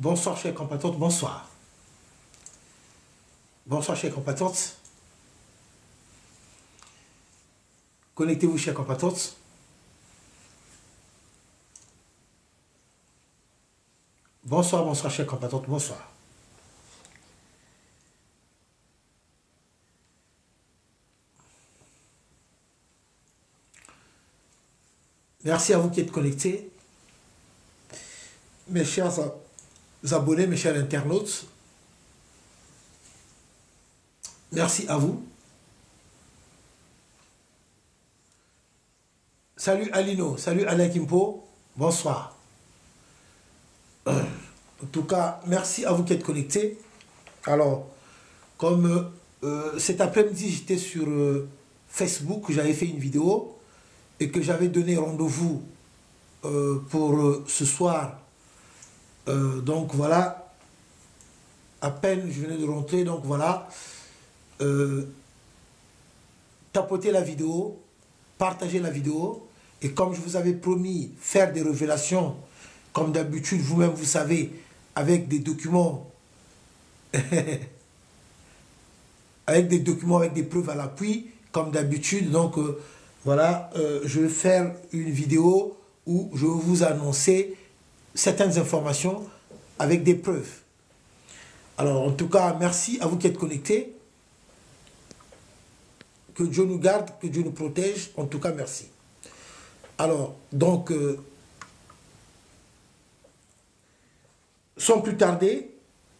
Bonsoir, chers compatriotes, bonsoir. Bonsoir, chers compatriotes. Connectez-vous, chers compatriotes. Bonsoir, bonsoir, chers compatriotes, bonsoir. Merci à vous qui êtes connectés. Mes chers abonnés, mes chers internautes. Merci à vous. Salut Alino, salut Alain Kimpo, bonsoir. En tout cas, merci à vous qui êtes connectés. Alors, comme cet après-midi, j'étais sur Facebook, j'avais fait une vidéo et que j'avais donné rendez-vous pour ce soir. Donc voilà, à peine je venais de rentrer, donc voilà. Tapotez la vidéo, partagez la vidéo, et comme je vous avais promis, faire des révélations, comme d'habitude, vous-même vous savez, avec des documents, avec des documents, avec des preuves à l'appui, comme d'habitude. Donc voilà, je vais faire une vidéo où je vais vous annoncer certaines informations avec des preuves. Alors en tout cas, merci à vous qui êtes connectés. Que Dieu nous garde, que Dieu nous protège. En tout cas, merci. Alors, donc, sans plus tarder,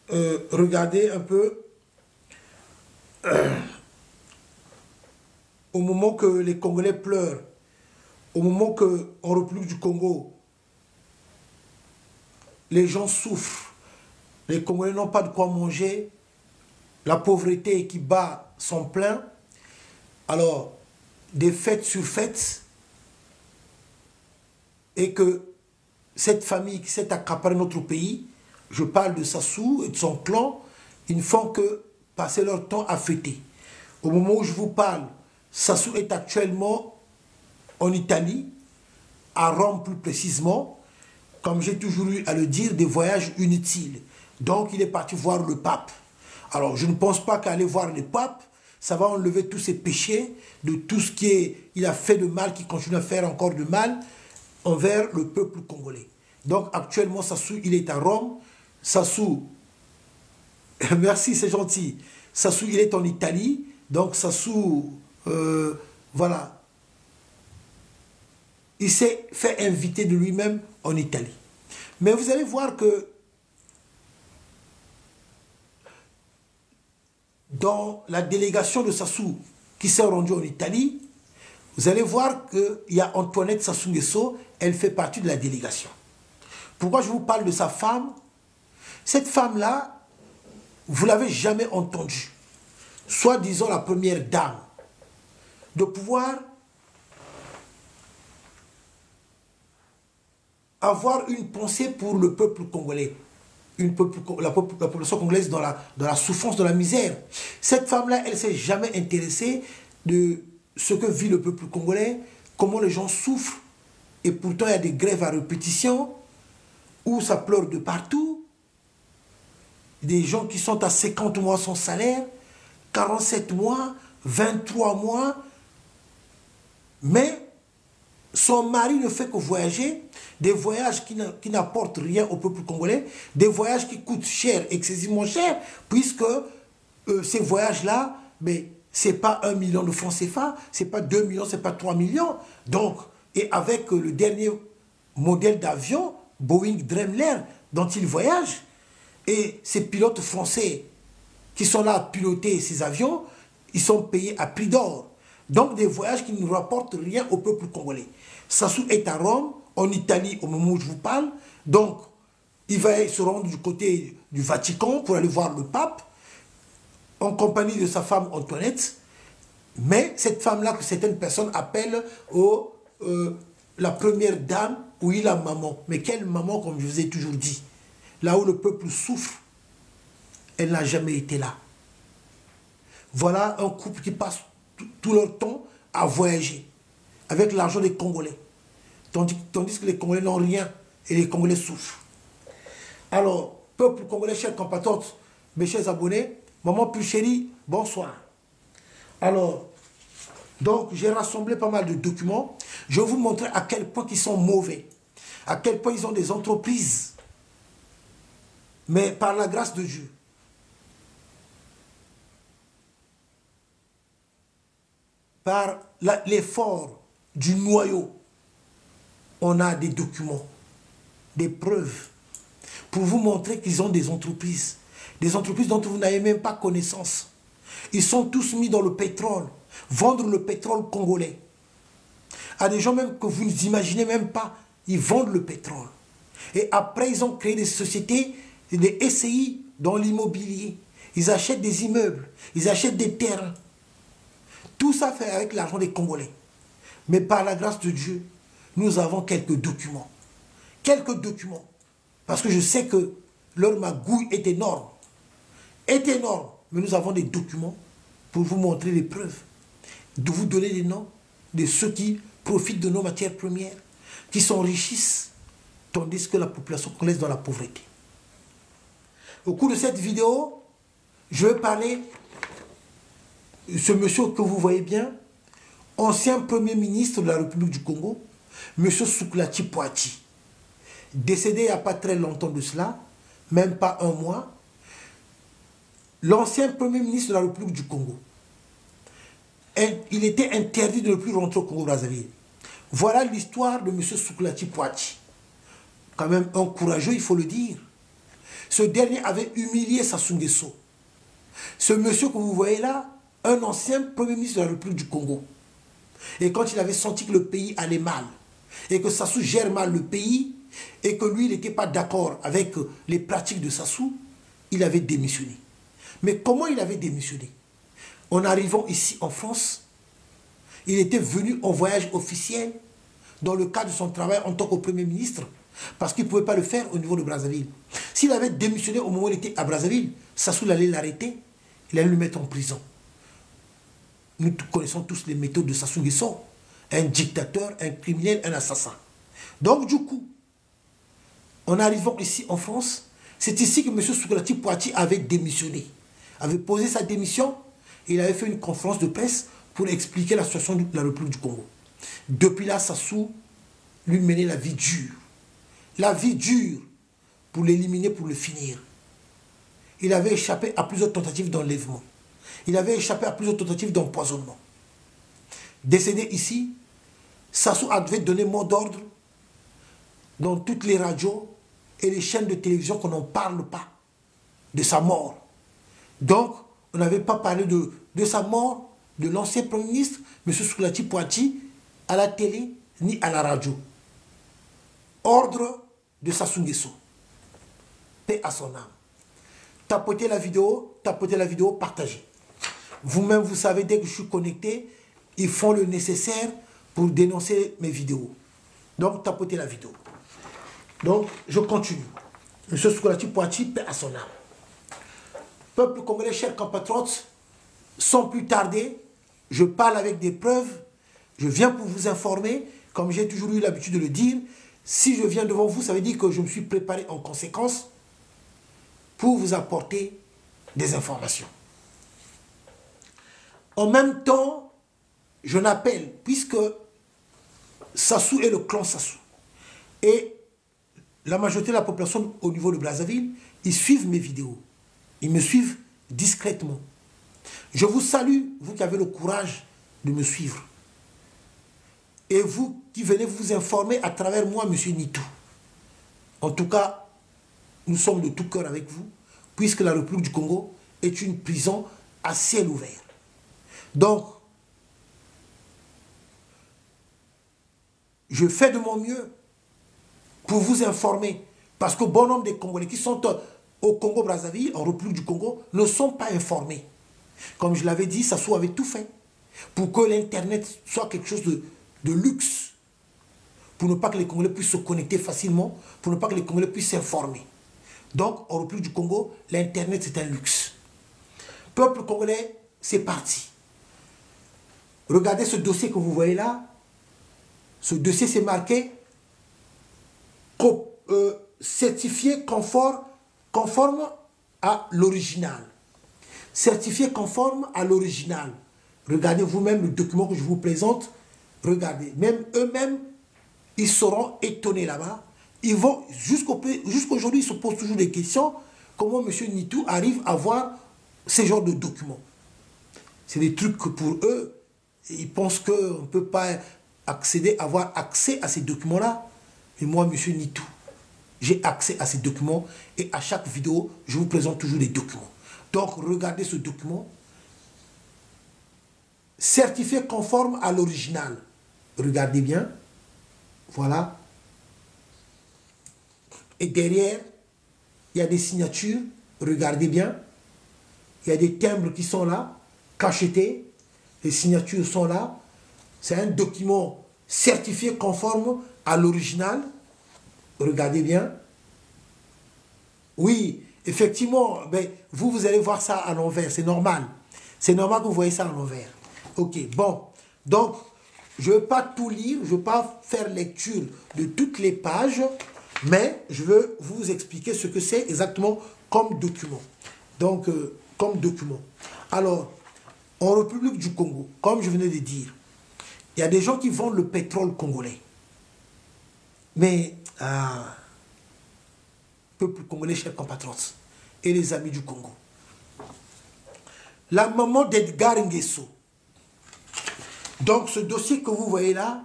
regardez un peu au moment que les Congolais pleurent, au moment qu'en République du Congo, les gens souffrent, les Congolais n'ont pas de quoi manger, la pauvreté qui bat son plein. Alors, des fêtes sur fêtes, et que cette famille qui s'est accaparée notre pays, je parle de Sassou et de son clan, ils ne font que passer leur temps à fêter. Au moment où je vous parle, Sassou est actuellement en Italie, à Rome plus précisément, comme j'ai toujours eu à le dire, des voyages inutiles. Donc il est parti voir le pape. Alors je ne pense pas qu'aller voir le pape, ça va enlever tous ses péchés, de tout ce qu'il a fait de mal, qui continue à faire encore de mal envers le peuple congolais. Donc actuellement, Sassou, il est à Rome. Sassou, merci, c'est gentil. Sassou, il est en Italie. Donc Sassou, voilà. Il s'est fait inviter de lui-même en Italie. Mais vous allez voir que dans la délégation de Sassou qui s'est rendue en Italie, vous allez voir qu'il y a Antoinette Sassou Nguesso, elle fait partie de la délégation. Pourquoi je vous parle de sa femme? Cette femme-là, vous ne l'avez jamais entendue, soit disons la première dame, de pouvoir avoir une pensée pour le peuple congolais. La population congolaise dans la souffrance, dans la misère. Cette femme-là, elle ne s'est jamais intéressée de ce que vit le peuple congolais, comment les gens souffrent, et pourtant il y a des grèves à répétition, où ça pleure de partout, des gens qui sont à 50 mois sans salaire, 47 mois, 23 mois, mais son mari ne fait que voyager, des voyages qui n'apportent rien au peuple congolais, des voyages qui coûtent cher, excessivement cher, puisque ces voyages-là, mais ce n'est pas 1 million de francs CFA, ce n'est pas 2 millions, ce n'est pas 3 millions. Donc, et avec le dernier modèle d'avion, Boeing Dreamliner, dont il voyage, et ces pilotes français qui sont là à piloter ces avions, ils sont payés à prix d'or. Donc des voyages qui ne rapportent rien au peuple congolais. Sassou est à Rome, en Italie, au moment où je vous parle. Donc, il va se rendre du côté du Vatican pour aller voir le pape, en compagnie de sa femme Antoinette. Mais cette femme-là, que certaines personnes appellent la première dame, oui, la maman. Mais quelle maman, comme je vous ai toujours dit? Là où le peuple souffre, elle n'a jamais été là. Voilà un couple qui passe tout leur temps à voyager avec l'argent des Congolais. Tandis que les Congolais n'ont rien et les Congolais souffrent. Alors, Peuple congolais, chers compatriotes, mes chers abonnés, maman plus chérie, bonsoir. Alors, donc j'ai rassemblé pas mal de documents. Je vais vous montrer à quel point ils sont mauvais, à quel point ils ont des entreprises. Mais par la grâce de Dieu, par l'effort du noyau, on a des documents, des preuves, pour vous montrer qu'ils ont des entreprises dont vous n'avez même pas connaissance. Ils sont tous mis dans le pétrole, vendre le pétrole congolais. À des gens même que vous n'imaginez même pas, ils vendent le pétrole. Et après, ils ont créé des sociétés, des SCI dans l'immobilier. Ils achètent des immeubles, ils achètent des terrains. Tout ça fait avec l'argent des Congolais. Mais par la grâce de Dieu, nous avons quelques documents. Quelques documents. Parce que je sais que leur magouille est énorme. Est énorme. Mais nous avons des documents pour vous montrer les preuves. De vous donner les noms de ceux qui profitent de nos matières premières, qui s'enrichissent, tandis que la population congolaise est dans la pauvreté. Au cours de cette vidéo, je vais parler de ce monsieur que vous voyez bien, ancien premier ministre de la République du Congo, M. Souklati Poati, décédé il n'y a pas très longtemps de cela, même pas un mois. L'ancien premier ministre de la République du Congo, il était interdit de ne plus rentrer au Congo-Brazzaville. Voilà l'histoire de M. Souklati Poati. Quand même un courageux, il faut le dire. Ce dernier avait humilié Sassou Nguesso. Ce monsieur que vous voyez là, un ancien premier ministre de la République du Congo. Et quand il avait senti que le pays allait mal, et que Sassou gère mal le pays, et que lui, il n'était pas d'accord avec les pratiques de Sassou, il avait démissionné. Mais comment il avait démissionné? En arrivant ici en France, il était venu en voyage officiel dans le cadre de son travail en tant que Premier ministre, parce qu'il ne pouvait pas le faire au niveau de Brazzaville. S'il avait démissionné au moment où il était à Brazzaville, Sassou allait l'arrêter, il allait le mettre en prison. Nous connaissons tous les méthodes de Sassou Nguesso, un dictateur, un criminel, un assassin. Donc du coup, en arrivant ici en France, c'est ici que M. Souklati Poati avait démissionné, avait posé sa démission, et il avait fait une conférence de presse pour expliquer la situation de la République du Congo. Depuis là, Sassou lui menait la vie dure. La vie dure pour l'éliminer, pour le finir. Il avait échappé à plusieurs tentatives d'enlèvement. Il avait échappé à plusieurs tentatives d'empoisonnement. Décédé ici, Sassou devait donner mot d'ordre dans toutes les radios et les chaînes de télévision qu'on n'en parle pas de sa mort. Donc, on n'avait pas parlé de sa mort, de l'ancien Premier ministre, M. Souklati Poati, à la télé ni à la radio. Ordre de Sassou Nguesso. Paix à son âme. Tapotez la vidéo, partagez. Vous-même, vous savez, dès que je suis connecté, ils font le nécessaire pour dénoncer mes vidéos. Donc, tapotez la vidéo. Donc, je continue. M. Souklati Poati, paix à son âme. Peuple congolais, chers compatriotes, sans plus tarder, je parle avec des preuves, je viens pour vous informer, comme j'ai toujours eu l'habitude de le dire. Si je viens devant vous, ça veut dire que je me suis préparé en conséquence pour vous apporter des informations. En même temps, je n'appelle, puisque Sassou est le clan Sassou, et la majorité de la population au niveau de Brazzaville, ils suivent mes vidéos. Ils me suivent discrètement. Je vous salue, vous qui avez le courage de me suivre. Et vous qui venez vous informer à travers moi, M. Nitou. En tout cas, nous sommes de tout cœur avec vous, puisque la République du Congo est une prison à ciel ouvert. Donc, je fais de mon mieux pour vous informer, parce que bon nombre des Congolais qui sont au Congo-Brazzaville, en République du Congo, ne sont pas informés. Comme je l'avais dit, Sassou avait tout fait pour que l'Internet soit quelque chose de luxe, pour ne pas que les Congolais puissent se connecter facilement, pour ne pas que les Congolais puissent s'informer. Donc, en République du Congo, l'Internet, c'est un luxe. Peuple congolais, c'est parti. Regardez ce dossier que vous voyez là. Ce dossier, c'est marqué certifié confort conforme à l'original. Certifié conforme à l'original. Regardez vous-même le document que je vous présente. Regardez, même eux-mêmes, ils seront étonnés là-bas. Ils vont, jusqu'aujourd'hui, ils se posent toujours des questions. Comment M. Nitou arrive à voir ce genre de documents? C'est des trucs que pour eux, ils pensent qu'on ne peut pas avoir accès à ces documents-là. Mais moi, M. Nitou, j'ai accès à ces documents et à chaque vidéo, je vous présente toujours des documents. Donc, regardez ce document. Certifié conforme à l'original. Regardez bien. Voilà. Et derrière, il y a des signatures. Regardez bien. Il y a des timbres qui sont là, cachetés. Les signatures sont là. C'est un document certifié conforme à l'original. Regardez bien. Oui, effectivement, ben, vous allez voir ça à l'envers. C'est normal. C'est normal que vous voyez ça à l'envers. Ok, bon. Donc, je ne vais pas tout lire. Je ne vais pas faire lecture de toutes les pages. Mais je veux vous expliquer ce que c'est exactement comme document. Donc, comme document. Alors, en République du Congo, comme je venais de dire, il y a des gens qui vendent le pétrole congolais. Mais, peuple congolais, chers compatriotes, et les amis du Congo. La maman d'Edgar Nguesso. Donc, ce dossier que vous voyez là,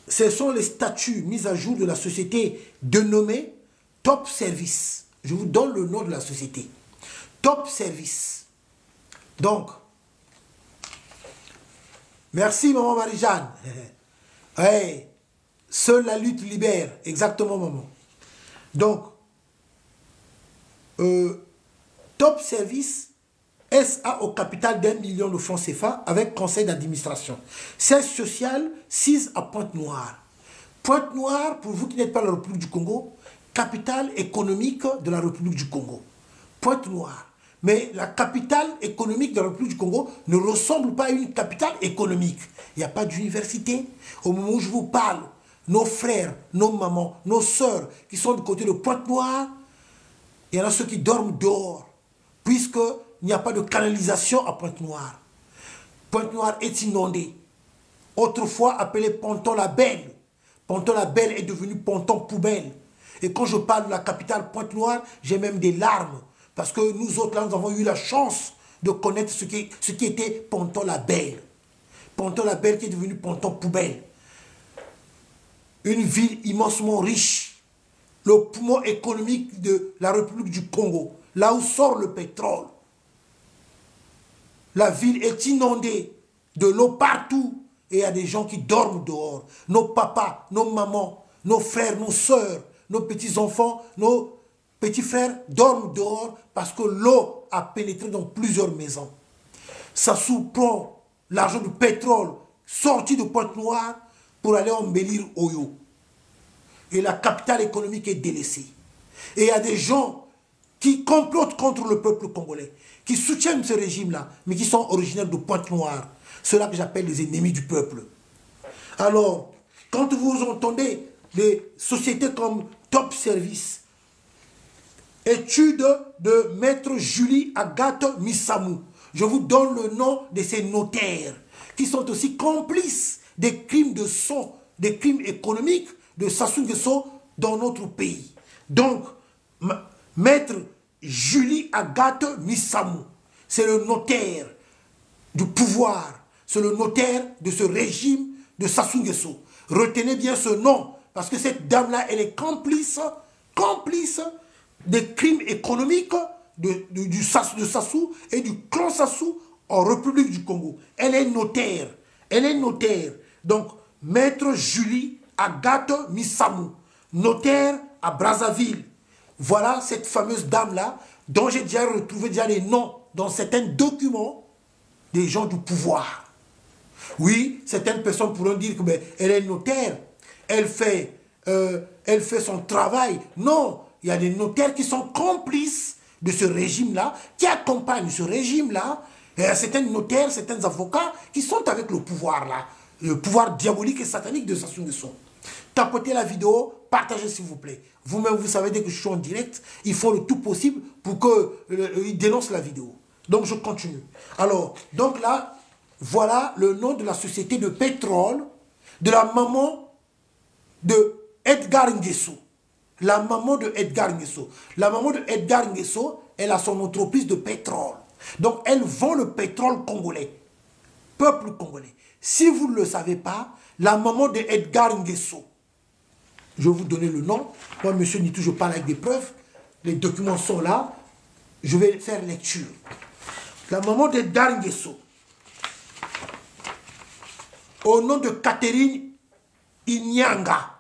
ce sont les statuts mis à jour de la société dénommée Top Service. Je vous donne le nom de la société. Top Service. Donc, merci maman Marie-Jeanne. Hey, seule la lutte libère. Exactement maman. Donc, Top Service SA au capital d'1 million de francs CFA avec conseil d'administration. Siège social 6 à Pointe-Noire. Pointe-Noire, pour vous qui n'êtes pas la République du Congo, capitale économique de la République du Congo. Pointe-Noire. Mais la capitale économique de la République du Congo ne ressemble pas à une capitale économique. Il n'y a pas d'université. Au moment où je vous parle, nos frères, nos mamans, nos sœurs qui sont du côté de Pointe-Noire, il y en a ceux qui dorment dehors, puisqu'il n'y a pas de canalisation à Pointe-Noire. Pointe-Noire est inondée. Autrefois appelé Ponton-la-Belle. Ponton-la-Belle est devenu Ponton-Poubelle. Et quand je parle de la capitale Pointe-Noire, j'ai même des larmes. Parce que nous autres, là, nous avons eu la chance de connaître ce qui était Ponton-la-Belle. Ponton-la-Belle qui est devenu Ponton-Poubelle. Une ville immensement riche. Le poumon économique de la République du Congo. Là où sort le pétrole. La ville est inondée de l'eau partout. Et il y a des gens qui dorment dehors. Nos papas, nos mamans, nos frères, nos sœurs, nos petits-enfants, nos petits frères dorment dehors parce que l'eau a pénétré dans plusieurs maisons. Sassou prend l'argent du pétrole sorti de Pointe-Noire pour aller embellir Oyo. Et la capitale économique est délaissée. Et il y a des gens qui complotent contre le peuple congolais, qui soutiennent ce régime-là, mais qui sont originaires de Pointe-Noire. Ceux-là que j'appelle les ennemis du peuple. Alors, quand vous entendez des sociétés comme Top Service, étude de Maître Julie Agathe Missamou, je vous donne le nom de ces notaires, qui sont aussi complices des crimes de sang, des crimes économiques de Sassou Nguesso dans notre pays. Donc, Maître Julie Agathe Missamou, c'est le notaire du pouvoir, c'est le notaire de ce régime de Sassou Nguesso. Retenez bien ce nom, parce que cette dame-là, elle est complice des crimes économiques de Sassou et du clan Sassou en République du Congo. Elle est notaire. Elle est notaire. Donc, Maître Julie Agathe Missamou, notaire à Brazzaville. Voilà cette fameuse dame-là, dont j'ai déjà retrouvé les noms dans certains documents des gens du pouvoir. Oui, certaines personnes pourront dire qu'elle est notaire, elle fait son travail. Non, il y a des notaires qui sont complices de ce régime-là, qui accompagnent ce régime-là. Il y a certains notaires, certains avocats qui sont avec le pouvoir-là, le pouvoir diabolique et satanique de Sassou Nguesso. Tapotez la vidéo, partagez s'il vous plaît. Vous-même, vous savez, dès que je suis en direct, ils font le tout possible pour qu'ils dénoncent la vidéo. Donc, je continue. Alors, donc là, voilà le nom de la société de pétrole de la maman de Edgar Nguesso. La maman de Edgar Nguesso. La maman de Edgar Nguesso, elle a son entreprise de pétrole. Donc, elle vend le pétrole congolais. Peuple congolais. Si vous ne le savez pas, la maman de Edgar Nguesso, je vais vous donner le nom. Moi, monsieur Nitou, je parle avec des preuves. Les documents sont là. Je vais faire lecture. La maman d'Edgar Nguesso, au nom de Catherine Inyanga.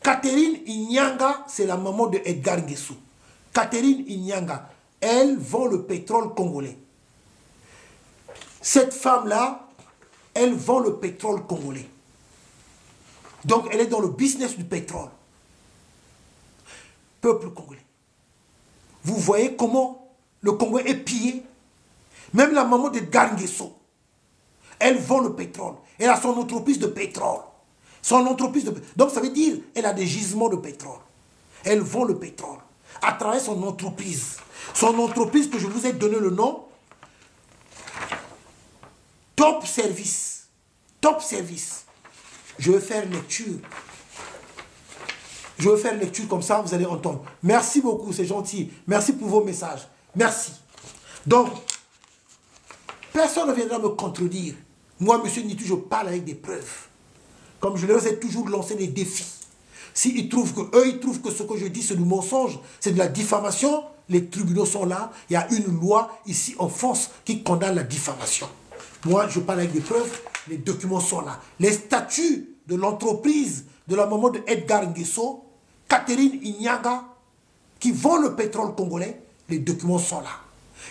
Catherine Inyanga, c'est la maman de Edgar Nguesso. Catherine Inyanga, elle vend le pétrole congolais. Cette femme-là, elle vend le pétrole congolais. Donc, elle est dans le business du pétrole. Peuple congolais. Vous voyez comment le Congo est pillé. Même la maman d'Edgar Nguesso, elle vend le pétrole. Elle a son entreprise de pétrole. Son entreprise de pétrole. Donc, ça veut dire qu'elle a des gisements de pétrole. Elle vend le pétrole à travers son entreprise. Son entreprise que je vous ai donné le nom, Top Service. Top Service. Je vais faire lecture. Je vais faire lecture comme ça, vous allez entendre. Merci beaucoup, c'est gentil. Merci pour vos messages. Merci. Donc, personne ne viendra me contredire. Moi, monsieur Nitou, je parle avec des preuves. Comme je leur ai toujours lancé des défis. S'ils trouvent que eux, ils trouvent que ce que je dis, c'est du mensonge, c'est de la diffamation, les tribunaux sont là. Il y a une loi ici en France qui condamne la diffamation. Moi, je parle avec des preuves, les documents sont là. Les statuts de l'entreprise de la maman de Edgar Nguesso, Catherine Inyanga, qui vend le pétrole congolais, les documents sont là.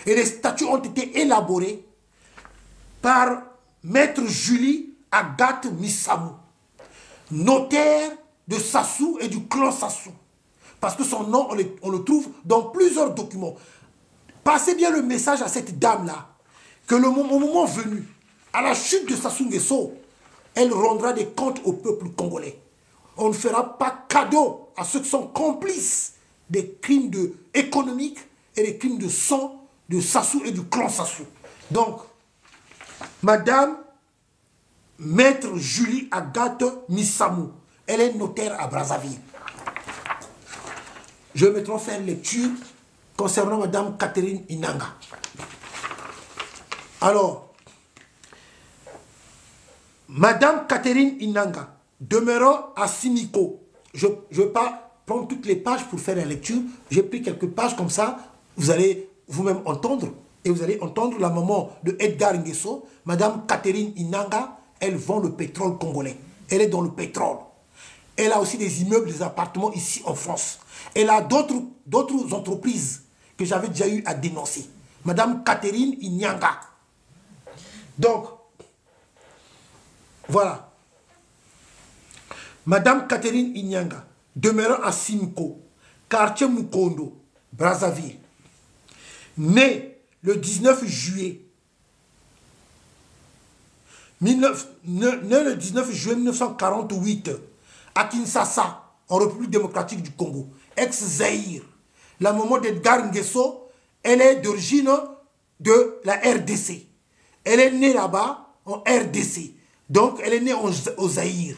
Et les statuts ont été élaborés par Maître Julie Agathe Missamou, notaire de Sassou et du clan Sassou. Parce que son nom, on le trouve dans plusieurs documents. Passez bien le message à cette dame-là, que au moment venu, à la chute de Sassou Nguesso, elle rendra des comptes au peuple congolais. On ne fera pas cadeau à ceux qui sont complices des crimes économiques et des crimes de sang de Sassou et du clan Sassou. Donc, Madame Maître Julie Agathe Missamou, elle est notaire à Brazzaville. Je vais maintenant faire lecture concernant Madame Catherine Inanga. Alors, Madame Catherine Inanga, demeurant à Simiko, je ne vais pas prendre toutes les pages pour faire la lecture, j'ai pris quelques pages comme ça, vous allez vous-même entendre, et vous allez entendre la maman de Edgar Nguesso, Madame Catherine Inanga, elle vend le pétrole congolais. Elle est dans le pétrole. Elle a aussi des immeubles, des appartements ici en France. Elle a d'autres entreprises que j'avais déjà eu à dénoncer. Madame Catherine Inyanga. Donc, voilà. Madame Catherine Inyanga, demeurant à Simko, quartier Mukondo, Brazzaville. Née le 19 juillet 1948 à Kinshasa, en République démocratique du Congo, ex-Zaïre. La maman d'Edgar Nguesso, elle est d'origine de la RDC. Elle est née là-bas en RDC. Donc, elle est née au Zaïre.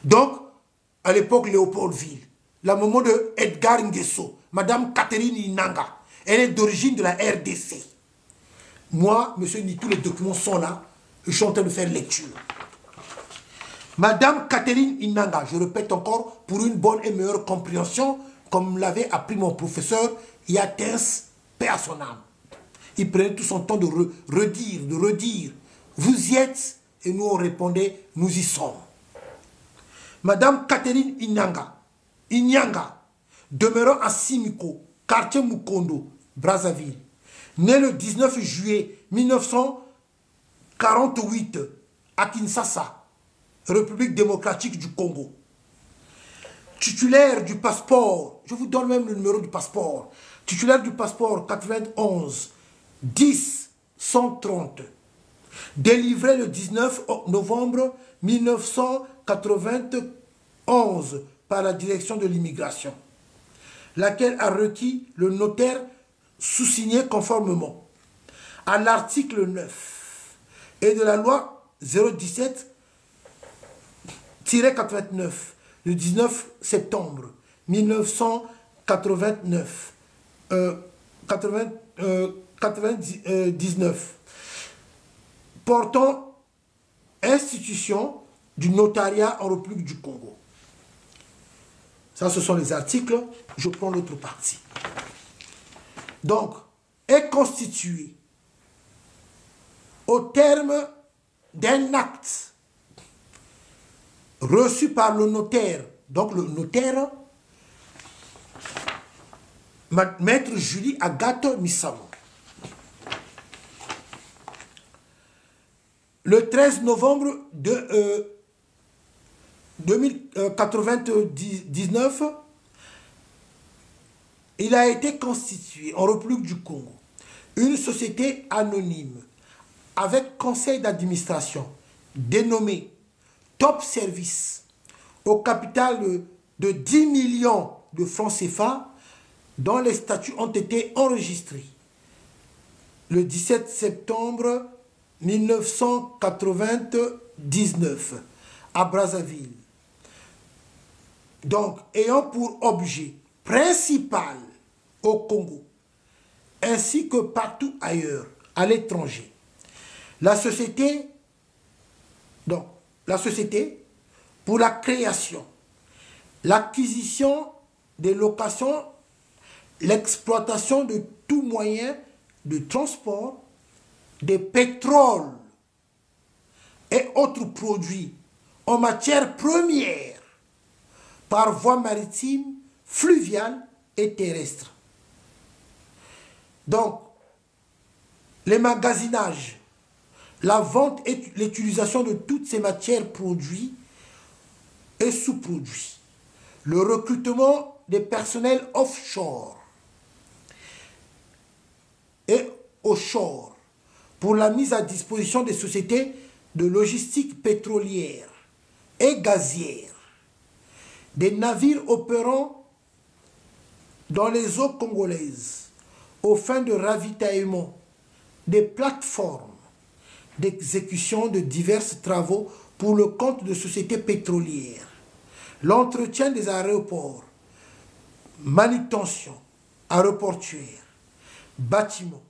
Donc, à l'époque, Léopoldville. La maman de Edgar Nguesso, Madame Catherine Inanga, elle est d'origine de la RDC. Moi, monsieur Nitou, les documents sont là. Je suis en train de faire lecture. Madame Catherine Inanga, je répète encore, pour une bonne et meilleure compréhension, comme l'avait appris mon professeur Yatens, paix à son âme. Il prenait tout son temps de redire. Vous y êtes, et nous on répondait, nous y sommes. Madame Catherine Inyanga, demeurant à Simiko, quartier Mukondo, Brazzaville, née le 19 juillet 1948 à Kinshasa, République démocratique du Congo. Titulaire du passeport, je vous donne même le numéro du passeport. Titulaire du passeport 91 10 130. Délivré le 19 novembre 1991 par la direction de l'immigration, laquelle a requis le notaire sous-signé conformément à l'article 9 et de la loi 017-89 du 19 septembre 1999 portant institution du notariat en République du Congo. Ça, ce sont les articles. Je prends l'autre partie. Donc, est constitué au terme d'un acte reçu par le notaire. Donc, le notaire, Maître Julie Agathe Misamo. Le 13 novembre de 2099, il a été constitué en République du Congo une société anonyme avec conseil d'administration dénommée Top Service au capital de 10 millions de francs CFA dont les statuts ont été enregistrés le 17 septembre 1999 à Brazzaville. Donc, ayant pour objet principal au Congo, ainsi que partout ailleurs, à l'étranger, la société pour la création, l'acquisition, des locations, l'exploitation de tout moyen de transport, des pétroles et autres produits en matière première par voie maritime, fluviale et terrestre. Donc, les magasinages, la vente et l'utilisation de toutes ces matières produits et sous-produits, le recrutement des personnels offshore et offshore pour la mise à disposition des sociétés de logistique pétrolière et gazière, des navires opérant dans les eaux congolaises aux fins de ravitaillement, des plateformes d'exécution de divers travaux pour le compte de sociétés pétrolières, l'entretien des aéroports, manutention aéroportuaire, bâtiments,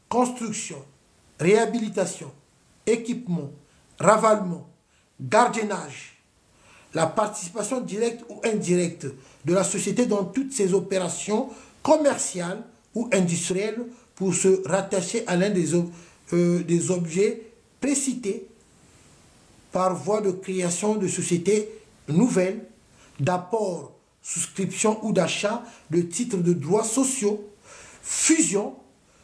construction, réhabilitation, équipement, ravalement, gardiennage, la participation directe ou indirecte de la société dans toutes ses opérations commerciales ou industrielles pour se rattacher à l'un des objets précités par voie de création de sociétés nouvelles, d'apport, souscription ou d'achat de titres de droits sociaux, fusion,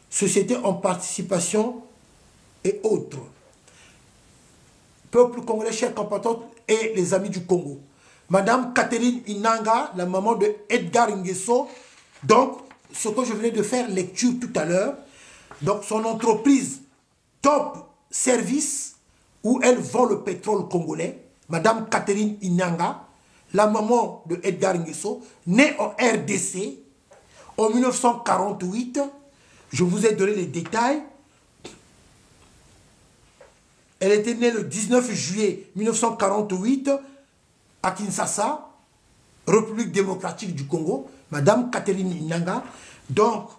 sociétés en participation et autres. Peuple congolais, chers compatriotes et les amis du Congo. Madame Catherine Inanga, la maman de Edgar Nguesso, donc ce que je venais de faire lecture tout à l'heure, donc son entreprise Top Service, où elle vend le pétrole congolais, Madame Catherine Inanga, la maman de Edgar Nguesso, née en RDC en 1948, je vous ai donné les détails. Elle était née le 19 juillet 1948 à Kinshasa, République démocratique du Congo, Madame Catherine Inanga. Donc,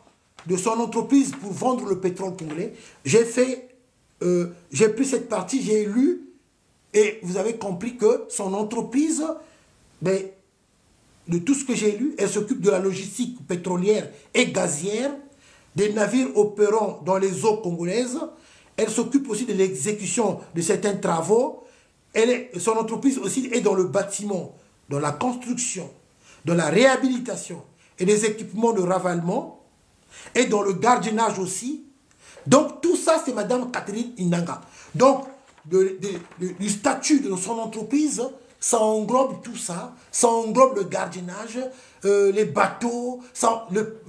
de son entreprise pour vendre le pétrole congolais, j'ai pris cette partie, j'ai lu, et vous avez compris que son entreprise, ben, de tout ce que j'ai lu, elle s'occupe de la logistique pétrolière et gazière, des navires opérant dans les eaux congolaises. Elle s'occupe aussi de l'exécution de certains travaux. Son entreprise aussi est dans le bâtiment, dans la construction, dans la réhabilitation et des équipements de ravalement et dans le gardiennage aussi. Donc tout ça, c'est Madame Catherine Inanga. Donc du statut de son entreprise, ça englobe tout ça. Ça englobe le gardiennage, les bateaux,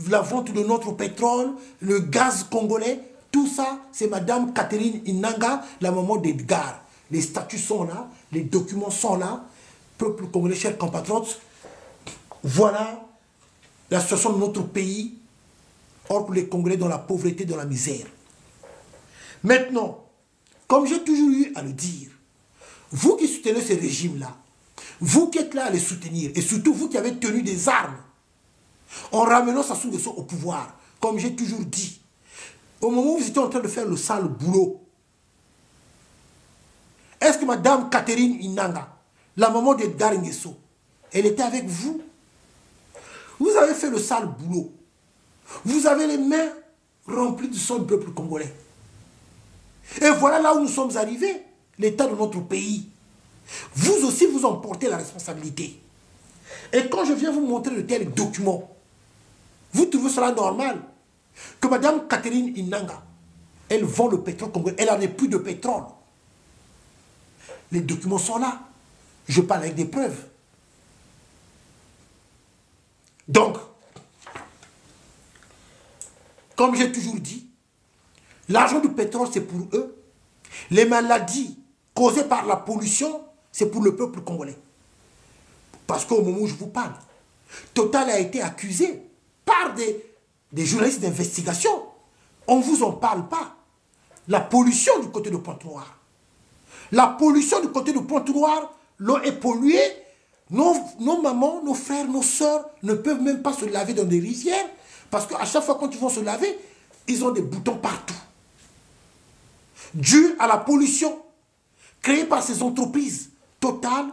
la vente de notre pétrole, le gaz congolais. Tout ça, c'est Madame Catherine Inanga, la maman d'Edgar. Les statuts sont là, les documents sont là. Peuple congolais, chers compatriotes, Voilà la situation de notre pays, or pour les Congolais dans la pauvreté, dans la misère. Maintenant, comme j'ai toujours eu à le dire, vous qui soutenez ce régime-là, vous qui êtes là à les soutenir, et surtout vous qui avez tenu des armes, en ramenant Sassou Nguesso au pouvoir, comme j'ai toujours dit, au moment où vous étiez en train de faire le sale boulot, est-ce que Madame Catherine Inanga, la maman de Dar Nguesso, elle était avec vous? Vous avez fait le sale boulot. Vous avez les mains remplies du sang du peuple congolais. Et voilà là où nous sommes arrivés, l'état de notre pays. Vous aussi, vous en portez la responsabilité. Et quand je viens vous montrer de tels documents, vous trouvez cela normal que Madame Catherine Inanga, elle vend le pétrole congolais, elle n'en a plus de pétrole. Les documents sont là. Je parle avec des preuves. Donc, comme j'ai toujours dit, l'argent du pétrole, c'est pour eux. Les maladies causées par la pollution, c'est pour le peuple congolais. Parce qu'au moment où je vous parle, Total a été accusé par des journalistes d'investigation. On ne vous en parle pas. La pollution du côté de Pointe-Noire. La pollution du côté de Pointe-Noire, l'eau est polluée. Nos mamans, nos frères, nos soeurs ne peuvent même pas se laver dans des rivières parce qu'à chaque fois quand ils vont se laver, ils ont des boutons partout. Dû à la pollution créée par ces entreprises, Total,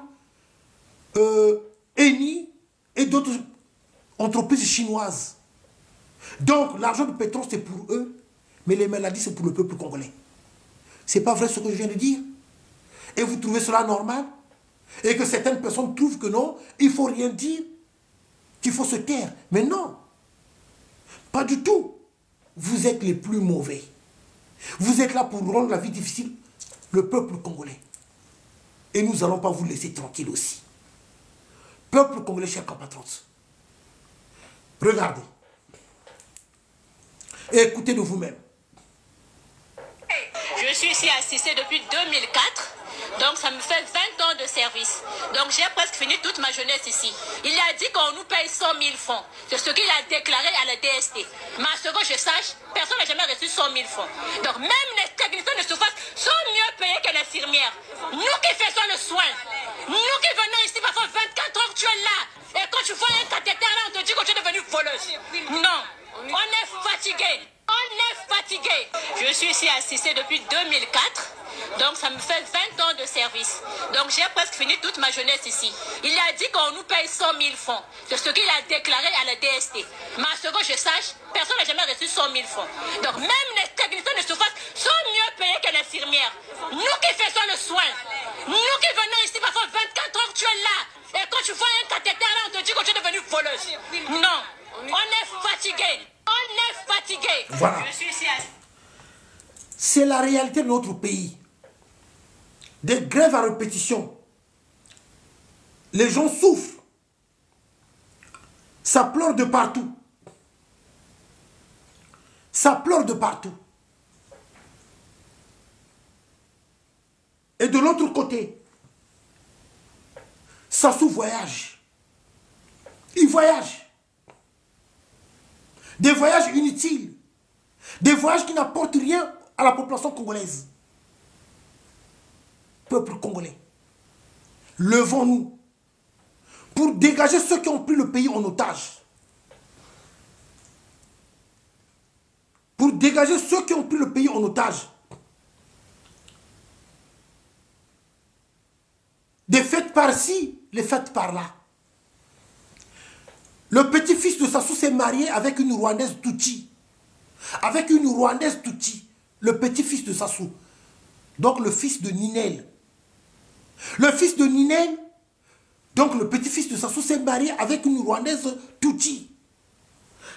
Eni et d'autres entreprises chinoises. Donc l'argent du pétrole c'est pour eux, mais les maladies c'est pour le peuple congolais. C'est pas vrai ce que je viens de dire? Et vous trouvez cela normal? Et que certaines personnes trouvent que non, il ne faut rien dire, qu'il faut se taire. Mais non, pas du tout. Vous êtes les plus mauvais. Vous êtes là pour rendre la vie difficile, le peuple congolais. Et nous n'allons pas vous laisser tranquille aussi. Peuple congolais, chers compatriotes, regardez. Et écoutez de vous-même. Je suis ici à Cissé depuis 2004. Donc ça me fait 20 ans de service. Donc j'ai presque fini toute ma jeunesse ici. Il a dit qu'on nous paye 100 000 francs. C'est ce qu'il a déclaré à la DST. Mais à ce que je sache, personne n'a jamais reçu 100 000 francs. Donc même les techniciens de surface sont mieux payés que les infirmières. Nous qui faisons le soin, nous qui venons ici parfois 24 heures, tu es là. Et quand tu vois un cathéter là, on te dit que tu es devenue voleuse. Non, on est fatigué. On est fatigué. Je suis ici à Cissé depuis 2004. Donc ça me fait 20 ans de service. Donc j'ai presque fini toute ma jeunesse ici. Il a dit qu'on nous paye 100 000 francs. C'est ce qu'il a déclaré à la DST. Mais à ce que je sache, personne n'a jamais reçu 100 000 francs. Donc même les techniciens de surface sont mieux payés que les infirmières. Nous qui faisons le soin, nous qui venons ici parfois 24 heures, tu es là. Et quand tu vois un cathéter là, on te dit que tu es devenue voleuse. Non, on est fatigué. On est fatigué. Voilà. C'est la réalité de notre pays. Des grèves à répétition. Les gens souffrent. Ça pleure de partout. Ça pleure de partout. Et de l'autre côté, Sassou voyage. Il voyage. Des voyages inutiles. Des voyages qui n'apportent rien à la population congolaise. Peuple congolais, levons-nous pour dégager ceux qui ont pris le pays en otage. Pour dégager ceux qui ont pris le pays en otage. Des fêtes par-ci, les fêtes par-là. Le petit-fils de Sassou s'est marié avec une Rwandaise Tutsi. Avec une Rwandaise Tutsi. Le petit-fils de Sassou. Donc le fils de Ninel. Le fils de Ninel, donc le petit-fils de Sassou, s'est marié avec une Rwandaise Tutsi.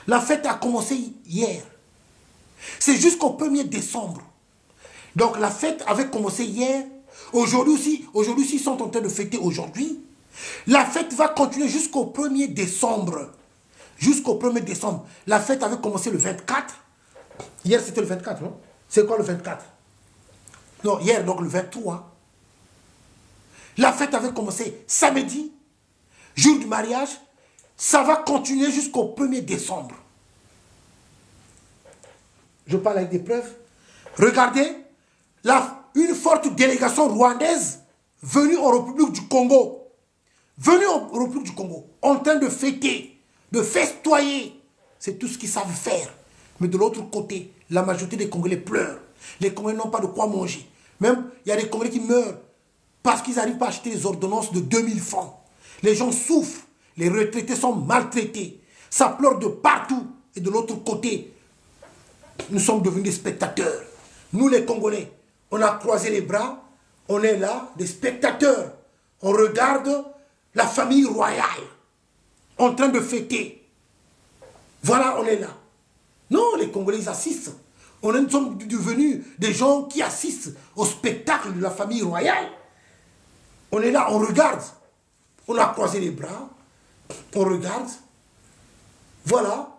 La fête a commencé hier. C'est jusqu'au 1er décembre. Donc la fête avait commencé hier. Aujourd'hui aussi, ils sont en train de fêter aujourd'hui. La fête va continuer jusqu'au 1er décembre. Jusqu'au 1er décembre. La fête avait commencé le 24. Hier, c'était le 24, non? C'est quoi le 24? Non, hier, donc le 23. La fête avait commencé samedi, jour du mariage. Ça va continuer jusqu'au 1er décembre. Je parle avec des preuves. Regardez, une forte délégation rwandaise venue en République du Congo. Venue en République du Congo, en train de fêter, de festoyer. C'est tout ce qu'ils savent faire. Mais de l'autre côté, la majorité des Congolais pleurent. Les Congolais n'ont pas de quoi manger. Même, il y a des Congolais qui meurent parce qu'ils n'arrivent pas à acheter les ordonnances de 2000 francs. Les gens souffrent. Les retraités sont maltraités. Ça pleure de partout. Et de l'autre côté, nous sommes devenus des spectateurs. Nous, les Congolais, on a croisé les bras. On est là, des spectateurs. On regarde la famille royale en train de fêter. Voilà, on est là. Non, les Congolais, ils assistent. Nous sommes devenus des gens qui assistent au spectacle de la famille royale. On est là, on regarde. On a croisé les bras. On regarde. Voilà.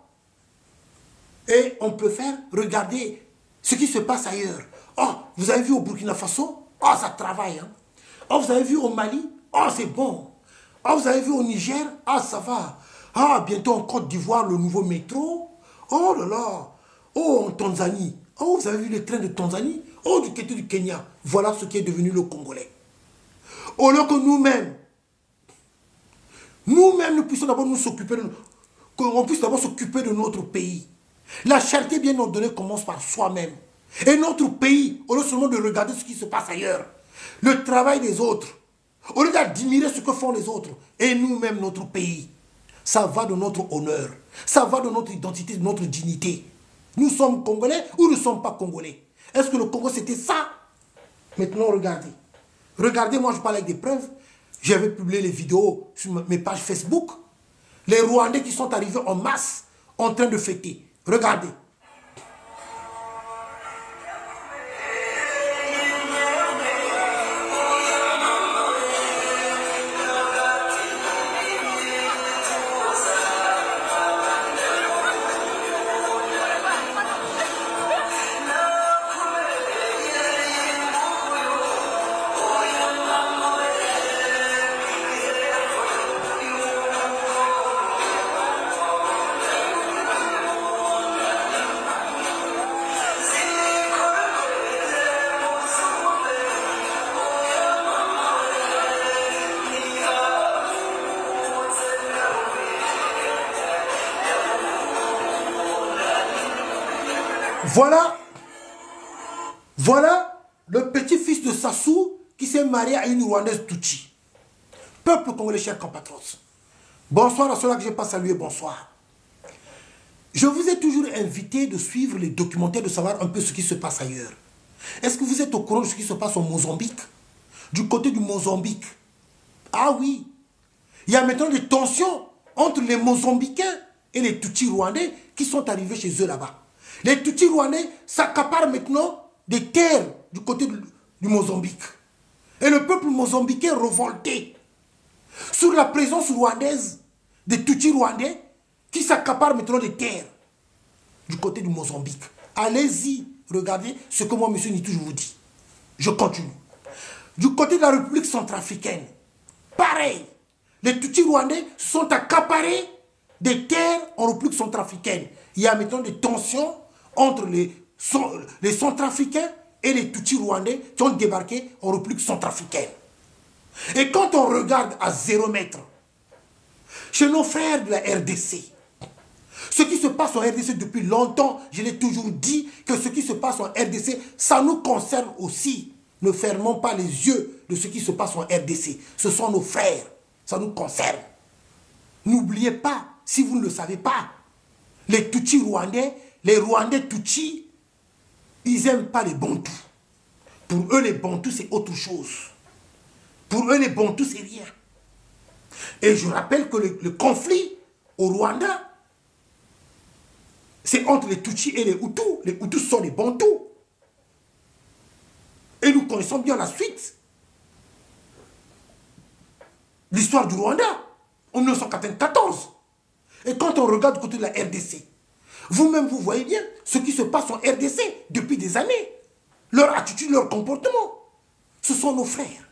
Et on peut faire regarder ce qui se passe ailleurs. Oh, vous avez vu au Burkina Faso? Oh, ça travaille. Hein? Oh, vous avez vu au Mali? Oh, c'est bon. Oh, vous avez vu au Niger? Ah, ça va. Ah, bientôt en Côte d'Ivoire, le nouveau métro. Oh là là. Oh, en Tanzanie. Oh, vous avez vu les trains de Tanzanie? Oh, du côté du Kenya. Voilà ce qui est devenu le Congolais. Au lieu que nous-mêmes, nous puissions d'abord nous s'occuper qu'on puisse d'abord s'occuper de notre pays. La charité bien ordonnée commence par soi-même. Et notre pays, au lieu seulement de regarder ce qui se passe ailleurs, le travail des autres, au lieu d'admirer ce que font les autres, et nous-mêmes, notre pays, ça va de notre honneur, ça va de notre identité, de notre dignité. Nous sommes Congolais ou nous ne sommes pas Congolais? Est-ce que le Congo c'était ça? Maintenant, regardez. Regardez, moi je parle avec des preuves. J'avais publié les vidéos sur mes pages Facebook. Les Rwandais qui sont arrivés en masse en train de fêter. Regardez. Voilà le petit-fils de Sassou qui s'est marié à une Rwandaise Tutsi. Peuple congolais, chers compatriotes. Bonsoir à ceux-là que je n'ai pas salué, bonsoir. Je vous ai toujours invité de suivre les documentaires, de savoir un peu ce qui se passe ailleurs. Est-ce que vous êtes au courant de ce qui se passe au Mozambique? Du côté du Mozambique. Ah oui. Il y a maintenant des tensions entre les Mozambicains et les Tutsis rwandais qui sont arrivés chez eux là-bas. Les Tutsis rwandais s'accaparent maintenant des terres du côté du Mozambique. Et le peuple mozambicain revolté sur la présence rwandaise des Tutsis rwandais qui s'accaparent maintenant des terres du côté du Mozambique. Allez-y, regardez ce que moi, M. Nitou, je vous dis. Je continue. Du côté de la République centrafricaine, pareil. Les Tutsis rwandais sont accaparés des terres en République centrafricaine. Il y a maintenant des tensions entre les centrafricains et les Tutsis rwandais qui ont débarqué en République centrafricaine. Et quand on regarde à 0 mètre, chez nos frères de la RDC, ce qui se passe en RDC depuis longtemps, je l'ai toujours dit, que ce qui se passe en RDC, ça nous concerne aussi. Ne fermons pas les yeux de ce qui se passe en RDC. Ce sont nos frères, ça nous concerne. N'oubliez pas, si vous ne le savez pas, les Tutsis rwandais, les Rwandais Tutsis, ils n'aiment pas les Bantous. Pour eux, les Bantous, c'est autre chose. Pour eux, les Bantous, c'est rien. Et je rappelle que le conflit au Rwanda, c'est entre les Tutsis et les Hutus. Les Hutus sont les Bantous. Et nous connaissons bien la suite. L'histoire du Rwanda, en 1994. Et quand on regarde du côté de la RDC, vous-même, vous voyez bien ce qui se passe en RDC depuis des années. Leur attitude, leur comportement. Ce sont nos frères.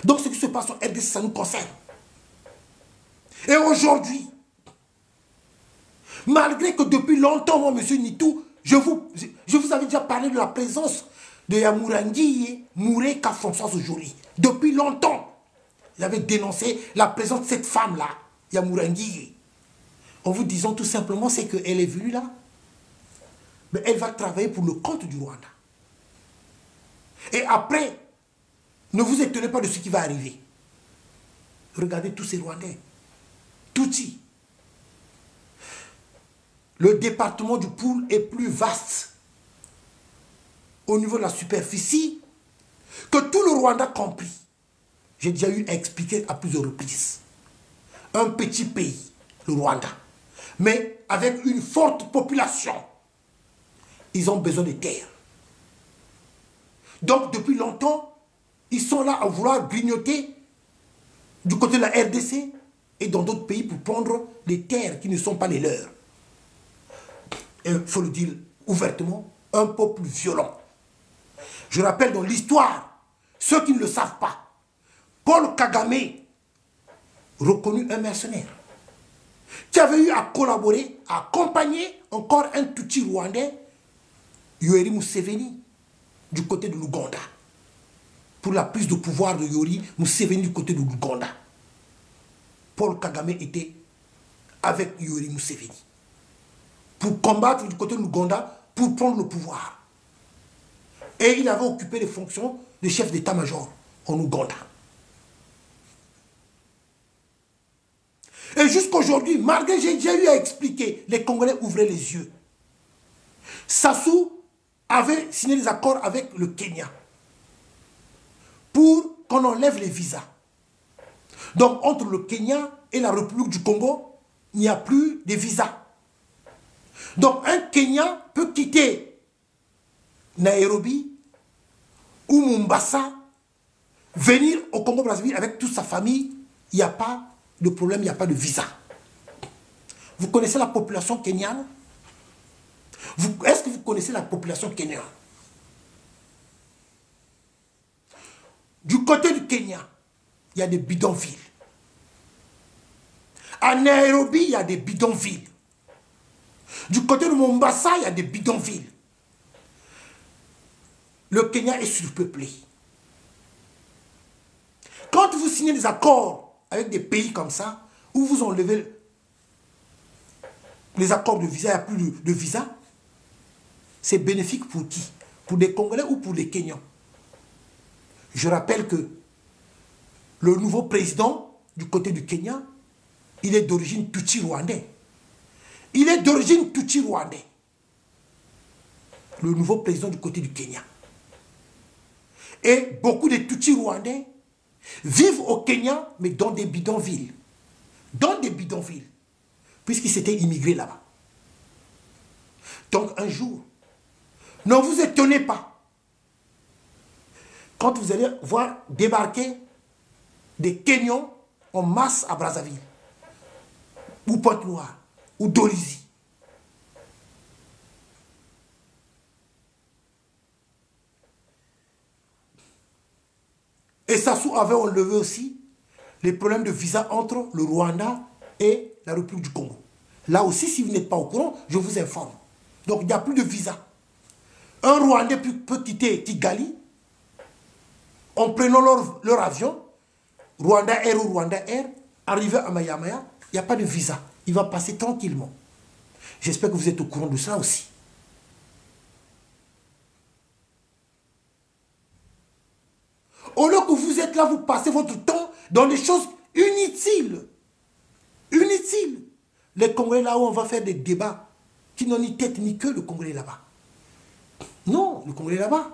Donc ce qui se passe en RDC, ça nous concerne. Et aujourd'hui, Malgré que depuis longtemps, moi, monsieur Nitou, je vous avais déjà parlé de la présence de Yamourangi Moureka Françoise aujourd'hui. Depuis longtemps, j'avais dénoncé la présence de cette femme-là, Yamourangi. En vous disant tout simplement, c'est qu'elle est venue là, mais elle va travailler pour le compte du Rwanda. Et après, ne vous étonnez pas de ce qui va arriver. Regardez tous ces Rwandais. Tutsi. Le département du Poul est plus vaste au niveau de la superficie que tout le Rwanda compris. J'ai déjà eu à expliquer à plusieurs reprises. Un petit pays, le Rwanda, mais avec une forte population. Ils ont besoin de terres. Donc depuis longtemps, ils sont là à vouloir grignoter du côté de la RDC et dans d'autres pays pour prendre des terres qui ne sont pas les leurs. Et il faut le dire ouvertement, un peuple violent. Je rappelle dans l'histoire, ceux qui ne le savent pas, Paul Kagame, reconnu un mercenaire, qui avait eu à collaborer, à accompagner encore un Tutsi rwandais, Yoweri Museveni, du côté de l'Ouganda, pour la prise de pouvoir de Yoweri Museveni du côté de l'Ouganda. Paul Kagame était avec Yoweri Museveni pour combattre du côté de l'Ouganda, pour prendre le pouvoir. Et il avait occupé les fonctions de chef d'état-major en Ouganda. Et jusqu'aujourd'hui, malgré j'ai déjà eu à expliquer, les Congolais ouvraient les yeux. Sassou avait signé des accords avec le Kenya pour qu'on enlève les visas. Donc entre le Kenya et la République du Congo, il n'y a plus de visas. Donc un Kenyan peut quitter Nairobi ou Mombasa, venir au Congo-Brazzaville avec toute sa famille, il n'y a pas de problème, il n'y a pas de visa. Vous connaissez la population kenyane? Est-ce que vous connaissez la population kenyane? Du côté du Kenya, il y a des bidonvilles. À Nairobi, il y a des bidonvilles. Du côté de Mombasa, il y a des bidonvilles. Le Kenya est surpeuplé. Quand vous signez des accords avec des pays comme ça, où vous enlevez les accords de visa, il n'y a plus de visa, c'est bénéfique pour qui? Pour les Congolais ou pour les Kenyans? Je rappelle que le nouveau président du côté du Kenya, il est d'origine Tutsi rwandais. Il est d'origine Tutsi rwandais. Le nouveau président du côté du Kenya. Et beaucoup de Tutsi rwandais vivent au Kenya, mais dans des bidonvilles. Dans des bidonvilles. Puisqu'ils s'étaient immigrés là-bas. Donc un jour, ne vous étonnez pas. Quand vous allez voir débarquer des Kenyans en masse à Brazzaville, ou Pointe-Noire, ou Dolisie. Et Sassou avait enlevé aussi les problèmes de visa entre le Rwanda et la République du Congo. Là aussi, si vous n'êtes pas au courant, je vous informe. Donc, il n'y a plus de visa. Un Rwandais peut quitter Kigali en prenant leur avion, Rwanda Air ou Rwanda Air, arriver à Mayamaya, il n'y a pas de visa. Il va passer tranquillement. J'espère que vous êtes au courant de ça aussi. Au lieu que vous êtes là, vous passez votre temps dans des choses inutiles. Inutiles. Les Congolais là où on va faire des débats qui n'ont ni tête ni queue, le Congolais là-bas. Non, le Congolais là-bas.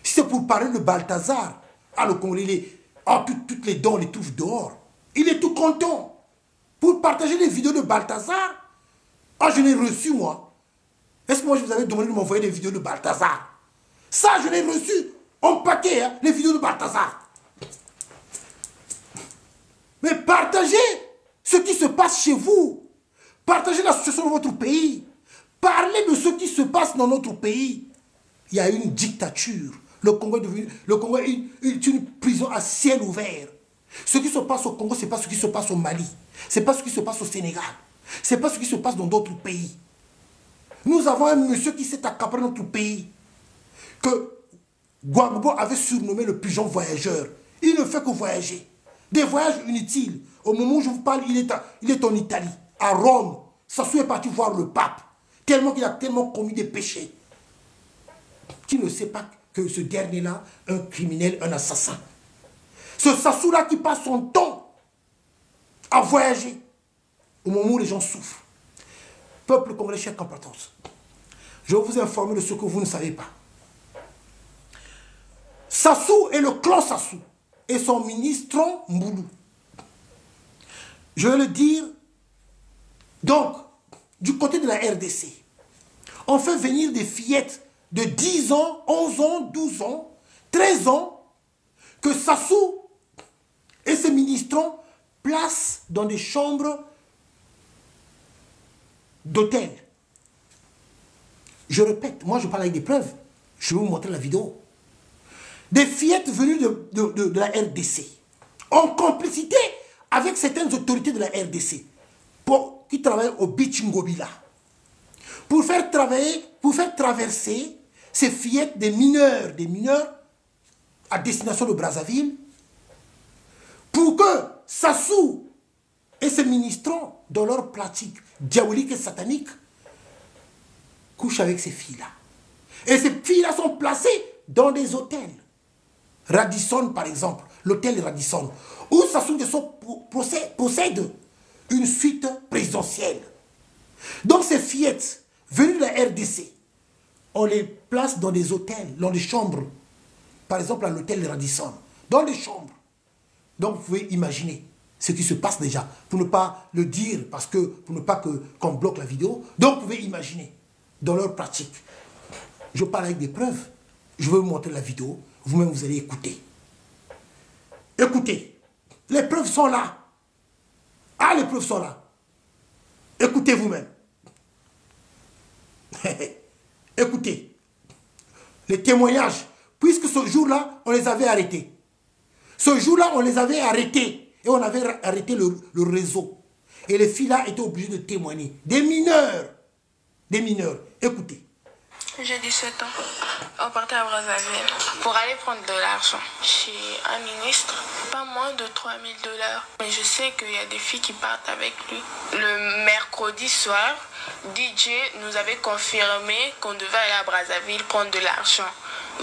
Si c'est pour parler de Balthazar, le Congolais, il est, toutes les dents, on les trouve dehors. Il est tout content. Pour partager les vidéos de Balthazar, je l'ai reçu moi. Est-ce que moi je vous avais demandé de m'envoyer des vidéos de Balthazar? Ça, je l'ai reçu en paquet, hein, les vidéos de Balthazar. Mais partagez ce qui se passe chez vous. Partagez la situation de votre pays. Parlez de ce qui se passe dans notre pays. Il y a une dictature. Le Congo est une prison à ciel ouvert. Ce qui se passe au Congo, ce n'est pas ce qui se passe au Mali. Ce n'est pas ce qui se passe au Sénégal. C'est pas ce qui se passe dans d'autres pays. Nous avons un monsieur qui s'est accaparé notre pays, que Gbagbo avait surnommé le pigeon voyageur. Il ne fait que voyager. Des voyages inutiles. Au moment où je vous parle, il est en Italie, à Rome. Sassou est parti voir le pape. Tellement qu'il a tellement commis des péchés. Qui ne sait pas que ce dernier-là, un criminel, un assassin. Ce Sassou-là qui passe son temps à voyager. Au moment où les gens souffrent. Peuple congolais, chers compatriotes. Je vais vous informer de ce que vous ne savez pas. Sassou et le clan Sassou et son ministre Mboulou. Je vais le dire. Donc, du côté de la RDC, on fait venir des fillettes de 10 ans, 11 ans, 12 ans, 13 ans, que Sassou et ses ministres placent dans des chambres d'hôtel. Je répète, moi je parle avec des preuves. Je vais vous montrer la vidéo. Des fillettes venues de la RDC, en complicité avec certaines autorités de la RDC, qui travaillent au Bichingobila, pour faire traverser ces fillettes des mineurs à destination de Brazzaville, pour que Sassou et ses ministrants, dans leur pratique diabolique et satanique, couchent avec ces filles-là. Et ces filles-là sont placées dans des hôtels. Radisson, par exemple, l'hôtel Radisson, où Sassou Nguesso possède une suite présidentielle. Donc ces fillettes venues de la RDC, on les place dans des hôtels, dans des chambres. Par exemple, à l'hôtel Radisson, dans des chambres. Donc vous pouvez imaginer ce qui se passe déjà, pour ne pas le dire, pour ne pas qu'on bloque la vidéo. Donc vous pouvez imaginer, dans leur pratique. Je parle avec des preuves. Je vais vous montrer la vidéo. Vous-même, vous allez écouter. Écoutez. Les preuves sont là. Ah, les preuves sont là. Écoutez vous-même. Écoutez. Les témoignages. Puisque ce jour-là, on les avait arrêtés. Ce jour-là, on les avait arrêtés. Et on avait arrêté le réseau. Et les filles-là étaient obligées de témoigner. Des mineurs. Des mineurs. Écoutez. J'ai 17 ans. On partait à Brazzaville pour aller prendre de l'argent chez un ministre. Pas moins de 3000 $. Mais je sais qu'il y a des filles qui partent avec lui. Le mercredi soir, DJ nous avait confirmé qu'on devait aller à Brazzaville prendre de l'argent.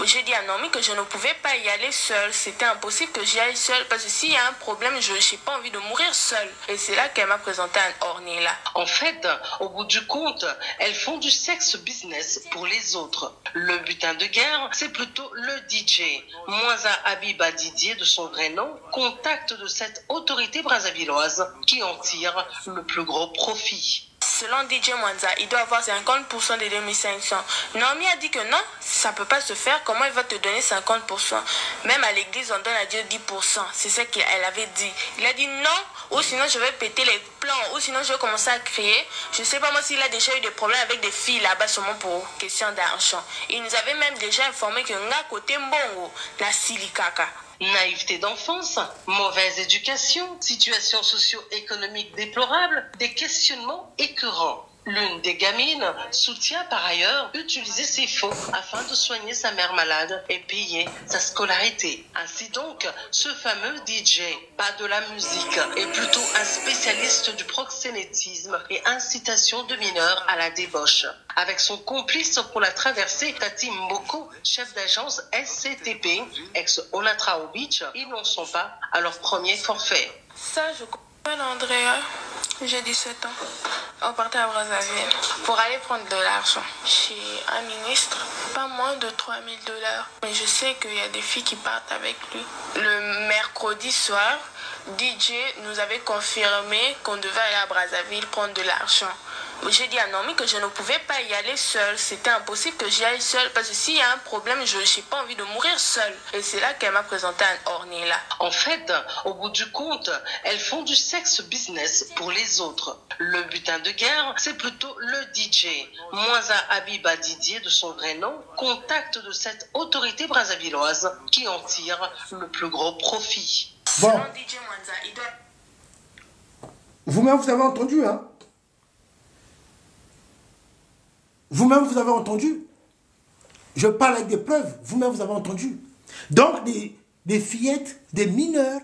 J'ai dit à Nomi que je ne pouvais pas y aller seule. C'était impossible que j'y aille seule parce que s'il y a un problème, je n'ai pas envie de mourir seule. Et c'est là qu'elle m'a présenté un Ornella. En fait, au bout du compte, elles font du sexe business pour les autres. Le butin de guerre, c'est plutôt le DJ. Moins un Habiba Didier de son vrai nom, contact de cette autorité brazzavilloise qui en tire le plus gros profit. Selon DJ Mwanza, il doit avoir 50% des 2500. Naomi a dit que non, ça ne peut pas se faire. Comment il va te donner 50%? Même à l'église, on donne à Dieu 10%. C'est ce qu'elle avait dit. Il a dit non, ou sinon je vais péter les plans, ou sinon je vais commencer à crier. Je ne sais pas moi s'il a déjà eu des problèmes avec des filles là-bas seulement pour question d'argent. Il nous avait même déjà informé que nga côté mbongo, la silikaka. Naïveté d'enfance, mauvaise éducation, situation socio-économique déplorable, des questionnements écœurants. L'une des gamines soutient par ailleurs utiliser ses faux afin de soigner sa mère malade et payer sa scolarité. Ainsi donc, ce fameux DJ, pas de la musique, est plutôt un spécialiste du proxénétisme et incitation de mineurs à la débauche. Avec son complice pour la traversée, Tati Mboko, chef d'agence SCTP, ex-Onatrao Beach, ils n'en sont pas à leur premier forfait. Ça, je comprends, Andrea. J'ai 17 ans. On partait à Brazzaville pour aller prendre de l'argent chez un ministre. Pas moins de 3000 $. Mais je sais qu'il y a des filles qui partent avec lui. Le mercredi soir, DJ nous avait confirmé qu'on devait aller à Brazzaville prendre de l'argent. J'ai dit à Nomi que je ne pouvais pas y aller seule. C'était impossible que j'y aille seule parce que s'il y a un problème, je n'ai pas envie de mourir seule. Et c'est là qu'elle m'a présenté un Ornella. En fait, au bout du compte, elles font du sexe business pour les autres. Le butin de guerre, c'est plutôt le DJ. Moins un Habiba Didier de son vrai nom, contact de cette autorité brazzavilloise qui en tire le plus gros profit. Bon. Vous-même, vous avez entendu, hein? Vous-même, vous avez entendu. Je parle avec des preuves. Vous-même, vous avez entendu. Donc, des fillettes, des mineurs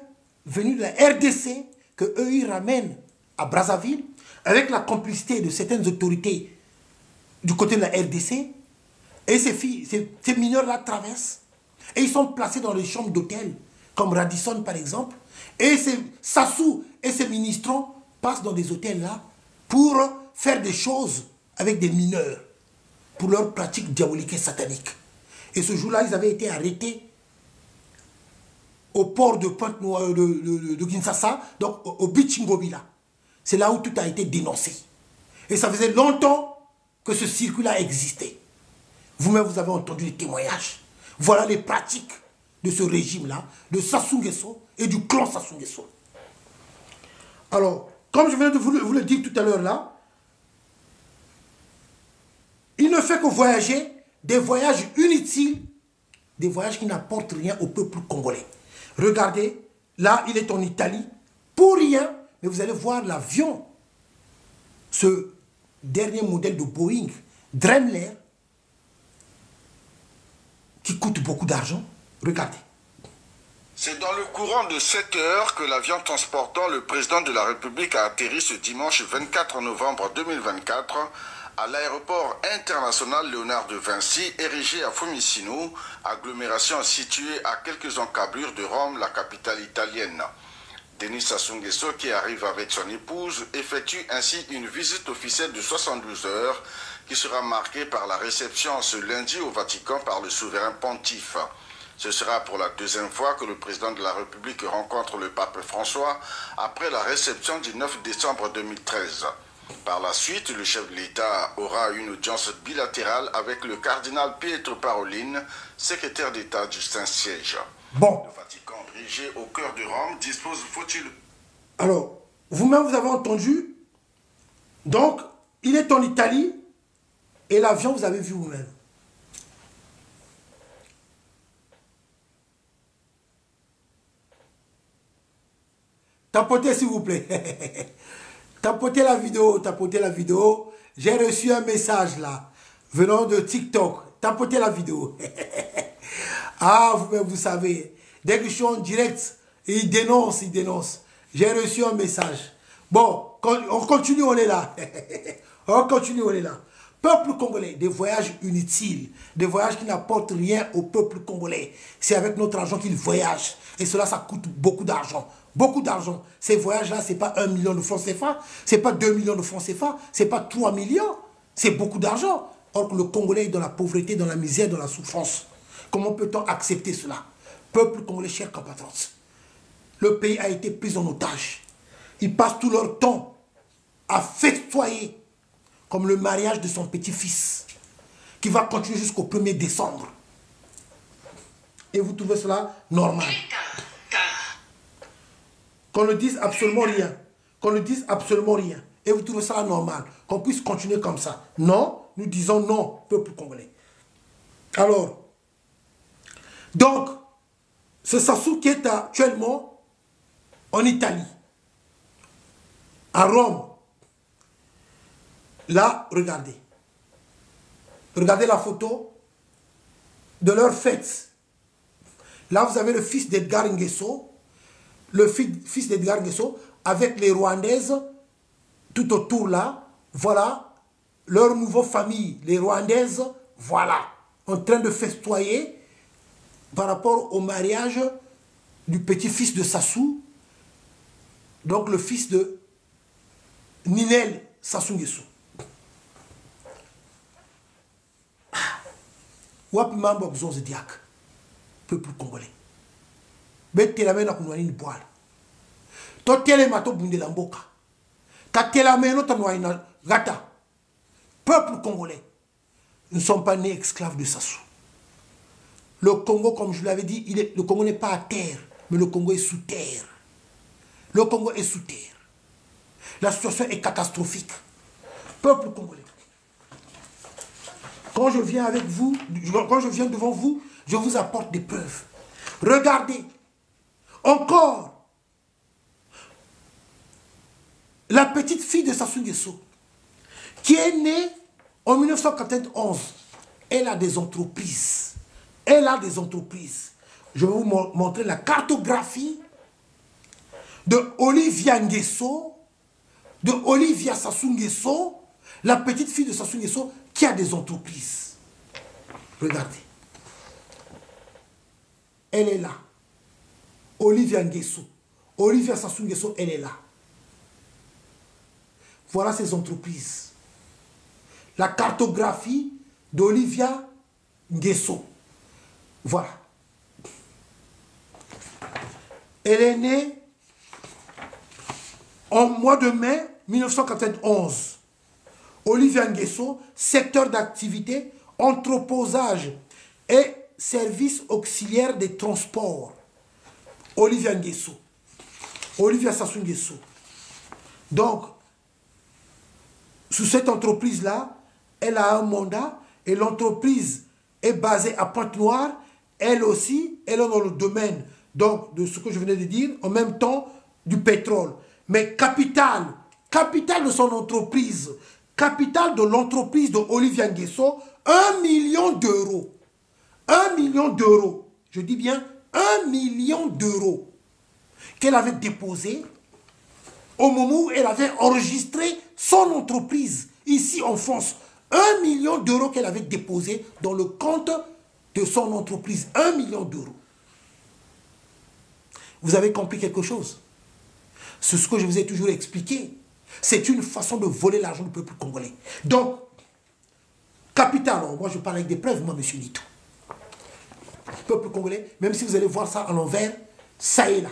venus de la RDC, que eux, ils ramènent à Brazzaville, avec la complicité de certaines autorités du côté de la RDC. Et ces mineurs-là traversent. Et ils sont placés dans les chambres d'hôtel, comme Radisson, par exemple. Et Sassou et ses ministrants passent dans des hôtels-là pour faire des choses avec des mineurs, pour leurs pratiques diaboliques et sataniques. Et ce jour-là, ils avaient été arrêtés au port de Pointe-Noire de Kinshasa, donc au beach Ngobila. C'est là où tout a été dénoncé. Et ça faisait longtemps que ce circuit-là existait. Vous-même, vous avez entendu les témoignages. Voilà les pratiques de ce régime-là, de Sassou Nguesso et du clan Sassou Nguesso. Alors, comme je viens de vous le dire tout à l'heure là, il ne fait que voyager, des voyages inutiles, des voyages qui n'apportent rien au peuple congolais. Regardez, là, il est en Italie, pour rien, mais vous allez voir l'avion, ce dernier modèle de Boeing, Daimler, qui coûte beaucoup d'argent. Regardez. C'est dans le courant de 7 heures que l'avion transportant le président de la République a atterri ce dimanche 24 novembre 2024 à l'aéroport international Léonard de Vinci, érigé à Fiumicino, agglomération située à quelques encablures de Rome, la capitale italienne. Denis Sassou Nguesso, qui arrive avec son épouse, effectue ainsi une visite officielle de 72 heures qui sera marquée par la réception ce lundi au Vatican par le souverain pontife. Ce sera pour la deuxième fois que le président de la République rencontre le pape François après la réception du 9 décembre 2013. Par la suite, le chef de l'État aura une audience bilatérale avec le cardinal Pietro Parolin, secrétaire d'État du Saint-Siège. Bon. Le Vatican, érigé au cœur de Rome, dispose, faut-il... Alors, vous-même, vous avez entendu. Donc, il est en Italie et l'avion, vous avez vu vous-même. Tapotez, s'il vous plaît. Tapotez la vidéo, tapotez la vidéo. J'ai reçu un message là, venant de TikTok. Tapotez la vidéo. Ah, vous-même, vous savez. Dès que je suis en direct, il dénonce, il dénonce. J'ai reçu un message. Bon, on continue, on est là. On continue, on est là. Peuple congolais, des voyages inutiles, des voyages qui n'apportent rien au peuple congolais. C'est avec notre argent qu'ils voyagent. Et cela, ça coûte beaucoup d'argent. Beaucoup d'argent. Ces voyages-là, ce n'est pas 1 million de francs CFA, ce n'est pas 2 millions de francs CFA, ce n'est pas 3 millions. C'est beaucoup d'argent. Or que le Congolais est dans la pauvreté, dans la misère, dans la souffrance. Comment peut-on accepter cela? Peuple congolais, chers compatriotes, le pays a été pris en otage. Ils passent tout leur temps à festoyer comme le mariage de son petit-fils, qui va continuer jusqu'au 1er décembre. Et vous trouvez cela normal? Qu'on ne dise absolument rien. Qu'on ne dise absolument rien. Et vous trouvez cela normal? Qu'on puisse continuer comme ça? Non, nous disons non, peuple congolais. Alors, donc, c'est Sassou qui est actuellement en Italie, à Rome. Là, regardez. Regardez la photo de leur fête. Là, vous avez le fils d'Edgar Nguesso, le fils d'Edgar Nguesso, avec les Rwandaises tout autour là. Voilà leur nouvelle famille, les Rwandaises, voilà, en train de festoyer par rapport au mariage du petit-fils de Sassou, donc le fils de Ninel Sassou Nguesso. Wapi mambo bzonze diak, peuple congolais. Betelame na kunwani ni boala. To telema to bunde la mboka. Ta telame no tanwani na gata. Peuple congolais. Nous ne sommes pas nés esclaves de Sassou. Le Congo, comme je l'avais dit, le Congo n'est pas à terre, mais le Congo est sous terre. Le Congo est sous terre. La situation est catastrophique. Peuple congolais. Quand je viens avec vous, quand je viens devant vous, je vous apporte des preuves. Regardez. Encore. La petite fille de Sassou Nguesso, qui est née En 1991, elle a des entreprises. Elle a des entreprises. Je vais vous montrer la cartographie de Olivia Nguesso, de Olivia Sassou Nguesso, la petite fille de Sassou Nguesso qui a des entreprises. Regardez. Elle est là. Olivia Nguesso. Olivia Sassou Nguesso, elle est là. Voilà ses entreprises. La cartographie d'Olivia Nguesso. Voilà. Elle est née en mois de mai 1991. Olivia Nguesso, secteur d'activité, entreposage et services auxiliaires des transports. Olivia Nguesso. Olivia Sassou Nguesso. Donc, sous cette entreprise-là, elle a un mandat et l'entreprise est basée à Pointe-Noire. Elle aussi, elle est dans le domaine donc, de ce que je venais de dire, en même temps du pétrole. Mais capital de son entreprise, capital de l'entreprise de Olivia Nguesso, 1 million d'euros. 1 million d'euros. Je dis bien 1 million d'euros qu'elle avait déposé au moment où elle avait enregistré son entreprise ici en France. 1 million d'euros qu'elle avait déposé dans le compte de son entreprise. 1 million d'euros. Vous avez compris quelque chose? C'est ce que je vous ai toujours expliqué. C'est une façon de voler l'argent du peuple congolais. Donc, capital, moi je parle avec des preuves, moi, monsieur Nito. Peuple congolais, même si vous allez voir ça à l'envers, ça est là.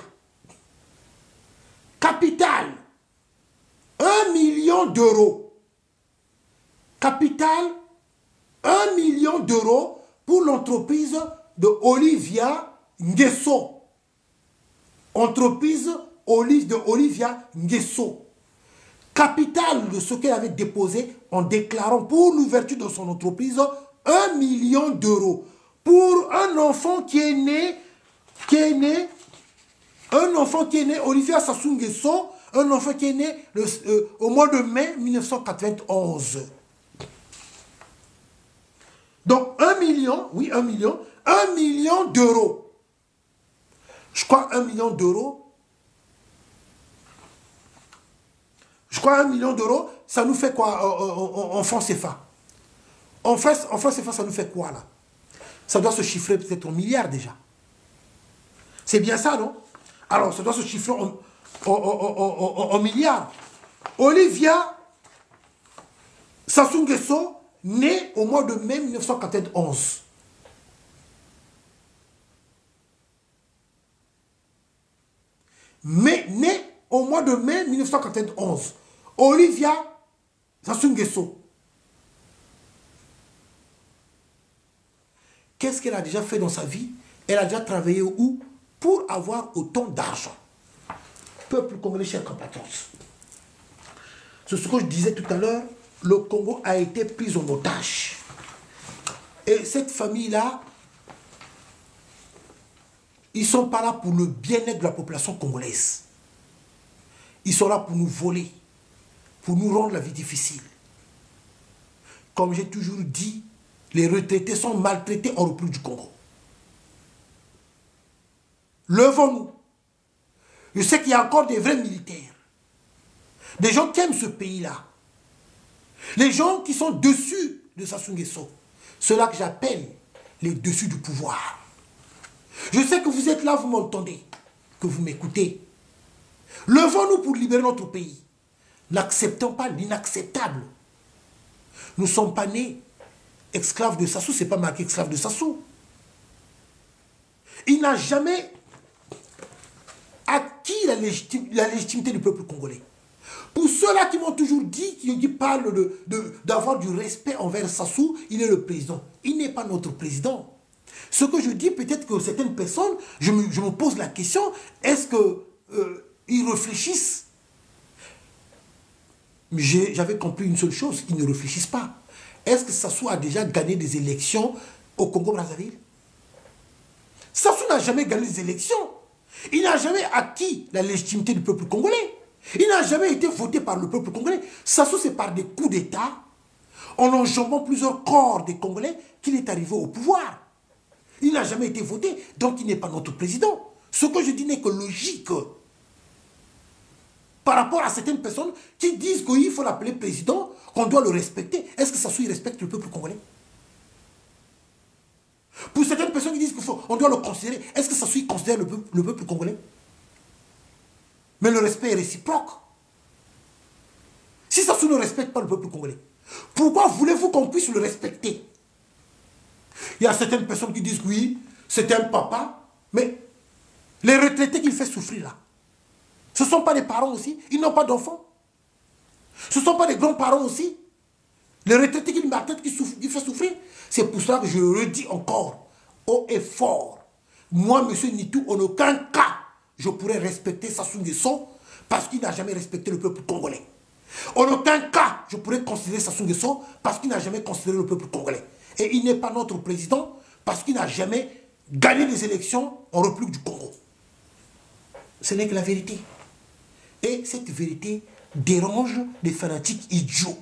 Capital, 1 million d'euros. Capital, 1 million d'euros pour l'entreprise de Olivia Nguesso. Entreprise de Olivia Nguesso. Capital de ce qu'elle avait déposé en déclarant pour l'ouverture de son entreprise 1 million d'euros. Pour un enfant qui est né, Olivia Sassou Nguesso, un enfant qui est né au mois de mai 1991. Donc 1 million, oui 1 million d'euros. Je crois 1 million d'euros. Je crois 1 million d'euros, ça nous fait quoi en francs CFA? En francs CFA, ça nous fait quoi là? Ça doit se chiffrer peut-être en milliards déjà. C'est bien ça, non? Alors, ça doit se chiffrer en milliards. Olivia Sassou Nguesso, née au mois de mai 1991. Mais née au mois de mai 1991. Olivia Sassou Nguesso. Qu'est-ce qu'elle a déjà fait dans sa vie? Elle a déjà travaillé où? Pour avoir autant d'argent. Peuple congolais, chers compatriotes. C'est ce que je disais tout à l'heure. Le Congo a été pris en otage. Et cette famille-là, ils ne sont pas là pour le bien-être de la population congolaise. Ils sont là pour nous voler, pour nous rendre la vie difficile. Comme j'ai toujours dit, les retraités sont maltraités en République du Congo. Levons-nous. Je sais qu'il y a encore des vrais militaires. Des gens qui aiment ce pays-là. Les gens qui sont dessus de Sassou Nguesso. Ceux-là que j'appelle les dessus du pouvoir. Je sais que vous êtes là, vous m'entendez, que vous m'écoutez. Levons-nous pour libérer notre pays. N'acceptons pas l'inacceptable. Nous ne sommes pas nés esclaves de Sassou, ce n'est pas marqué esclave de Sassou. Il n'a jamais acquis la légitimité du peuple congolais. Pour ceux-là qui m'ont toujours dit, qui parlent d'avoir du respect envers Sassou, il est le président. Il n'est pas notre président. Ce que je dis, peut-être que certaines personnes, je me pose la question, est-ce qu'ils réfléchissent? J'avais compris une seule chose, ils ne réfléchissent pas. Est-ce que Sassou a déjà gagné des élections au Congo-Brazzaville? Sassou n'a jamais gagné des élections. Il n'a jamais acquis la légitimité du peuple congolais. Il n'a jamais été voté par le peuple congolais. Sassou, c'est par des coups d'État, en enjambant plusieurs corps des Congolais, qu'il est arrivé au pouvoir. Il n'a jamais été voté, donc il n'est pas notre président. Ce que je dis n'est que logique. Par rapport à certaines personnes qui disent qu'il faut l'appeler président, qu'on doit le respecter. Est-ce que Sassou respecte le peuple congolais? Pour certaines personnes qui disent qu'on doit le considérer, est-ce que Sassou considère le peuple congolais? Mais le respect est réciproque. Si Sassou ne respecte pas le peuple congolais, pourquoi voulez-vous qu'on puisse le respecter? Il y a certaines personnes qui disent que oui, c'est un papa, mais les retraités qu'il fait souffrir là, ce ne sont pas des parents aussi? Ils n'ont pas d'enfants? Ce ne sont pas des grands-parents aussi? Les retraités qu'il maltraite, qui fait souffrir? C'est pour cela que je le redis encore, haut et fort. Moi, M. Nitou, en aucun cas, je pourrais respecter Sassou Nguesso parce qu'il n'a jamais respecté le peuple congolais. En aucun cas, je pourrais considérer Sassou Nguesso parce qu'il n'a jamais considéré le peuple congolais. Et il n'est pas notre président parce qu'il n'a jamais gagné les élections en République du Congo. Ce n'est que la vérité. Et cette vérité dérange des fanatiques idiots.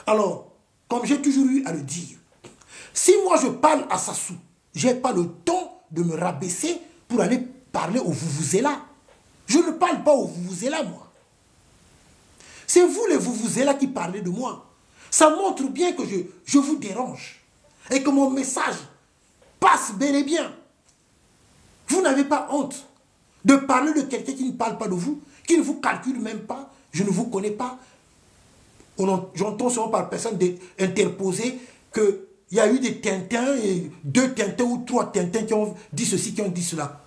Alors, comme j'ai toujours eu à le dire, si moi je parle à Sassou, je n'ai pas le temps de me rabaisser pour aller parler au Vuvuzela. Je ne parle pas au Vuvuzela, moi. C'est vous les Vuvuzela qui parlez de moi. Ça montre bien que je vous dérange. Et que mon message passe bel et bien. Vous n'avez pas honte de parler de quelqu'un qui ne parle pas de vous, qui ne vous calcule même pas, je ne vous connais pas. J'entends souvent par personne interposer qu'il y a eu des Tintins, et 2 Tintins ou 3 Tintins qui ont dit ceci, qui ont dit cela.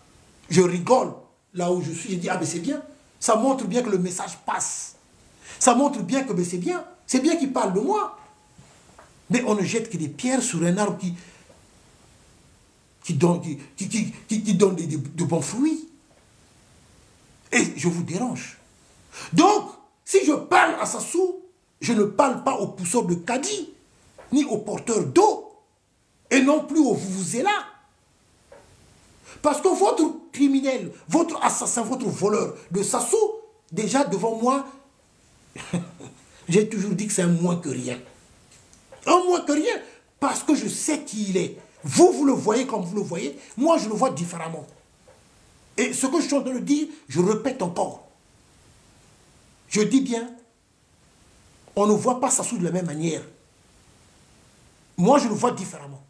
Je rigole. Là où je suis, je dis, ah ben c'est bien. Ça montre bien que le message passe. Ça montre bien que ben, c'est bien. C'est bien qu'il parle de moi. Mais on ne jette que des pierres sur un arbre qui donne de bons fruits. Et je vous dérange. Donc, si je parle à Sassou, je ne parle pas aux pousseurs de caddie, ni aux porteurs d'eau, et non plus aux Vuvuzela. Parce que votre criminel, votre assassin, votre voleur de Sassou, déjà devant moi, j'ai toujours dit que c'est un moins que rien. Un moins que rien, parce que je sais qui il est. Vous, vous le voyez comme vous le voyez, moi je le vois différemment. Et ce que je suis en train de dire, je répète encore. Je dis bien, on ne voit pas Sassou de la même manière. Moi, je le vois différemment.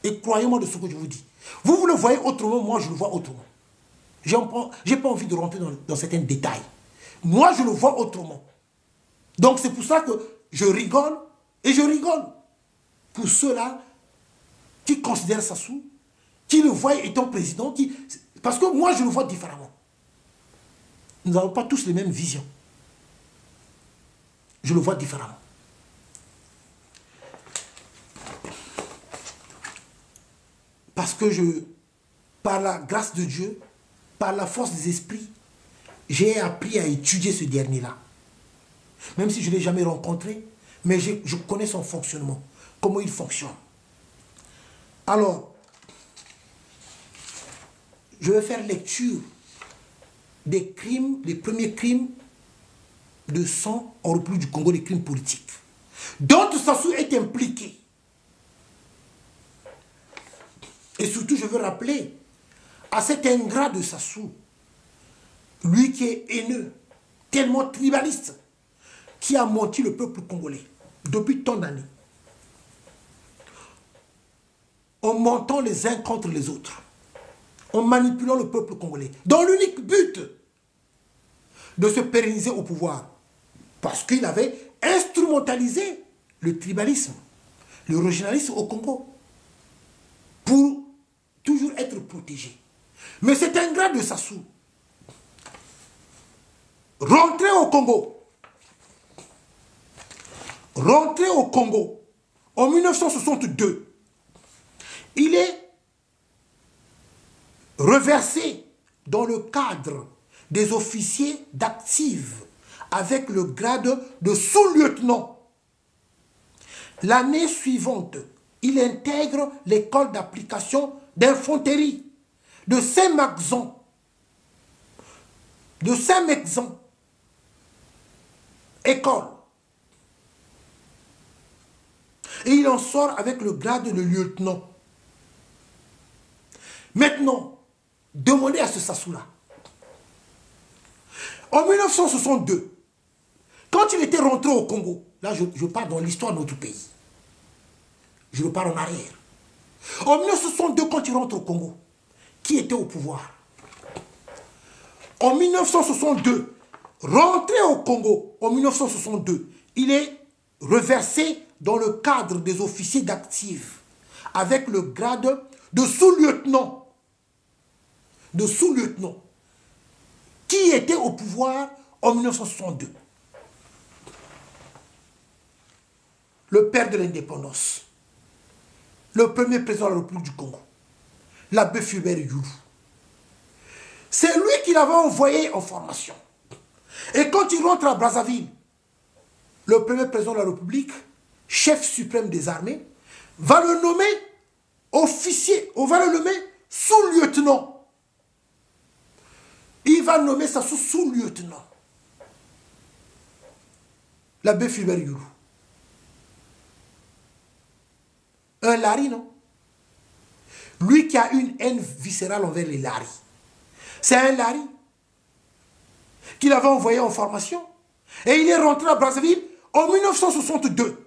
Et croyez-moi de ce que je vous dis. Vous le voyez autrement, moi, je le vois autrement. Je n'ai pas envie de rentrer dans certains détails. Moi, je le vois autrement. Donc, c'est pour ça que je rigole, et je rigole. Pour ceux-là qui considèrent Sassou, qui le voient étant président, parce que moi, je le vois différemment. Nous n'avons pas tous les mêmes visions. Je le vois différemment. Parce que par la grâce de Dieu, par la force des esprits, j'ai appris à étudier ce dernier-là. Même si je ne l'ai jamais rencontré, mais je connais son fonctionnement, comment il fonctionne. Alors, je vais faire lecture des crimes, des premiers crimes de sang en République du Congo, des crimes politiques, dont Sassou est impliqué. Et surtout, je veux rappeler à cet ingrat de Sassou, lui qui est haineux, tellement tribaliste, qui a menti le peuple congolais depuis tant d'années, en mentant les uns contre les autres, en manipulant le peuple congolais, dans l'unique but de se pérenniser au pouvoir, parce qu'il avait instrumentalisé le tribalisme, le régionalisme au Congo, pour toujours être protégé. Mais cet ingrat de Sassou, rentré au Congo en 1962, il est reversé dans le cadre des officiers d'active avec le grade de sous-lieutenant. L'année suivante, il intègre l'école d'application d'infanterie de Saint-Mexan. école. Et il en sort avec le grade de lieutenant. Maintenant, demandez à ce Sassou-là. En 1962, quand il était rentré au Congo, là je pars dans l'histoire de notre pays. Je repars en arrière. En 1962, quand il rentre au Congo, qui était au pouvoir? En 1962, rentré au Congo, en 1962, il est reversé dans le cadre des officiers d'actifs avec le grade de sous-lieutenant. De sous-lieutenant. Qui était au pouvoir en 1962? Le père de l'indépendance. Le premier président de la République du Congo. L'abbé Fulbert Youlou. C'est lui qui l'avait envoyé en formation. Et quand il rentre à Brazzaville, le premier président de la République, chef suprême des armées, va le nommer officier, on va le nommer sous-lieutenant. Il va nommer ça sous-lieutenant. L'abbé Fulbert Youlou. Un lari, non? Lui qui a une haine viscérale envers les laris. C'est un lari qu'il avait envoyé en formation. Et il est rentré à Brazzaville en 1962.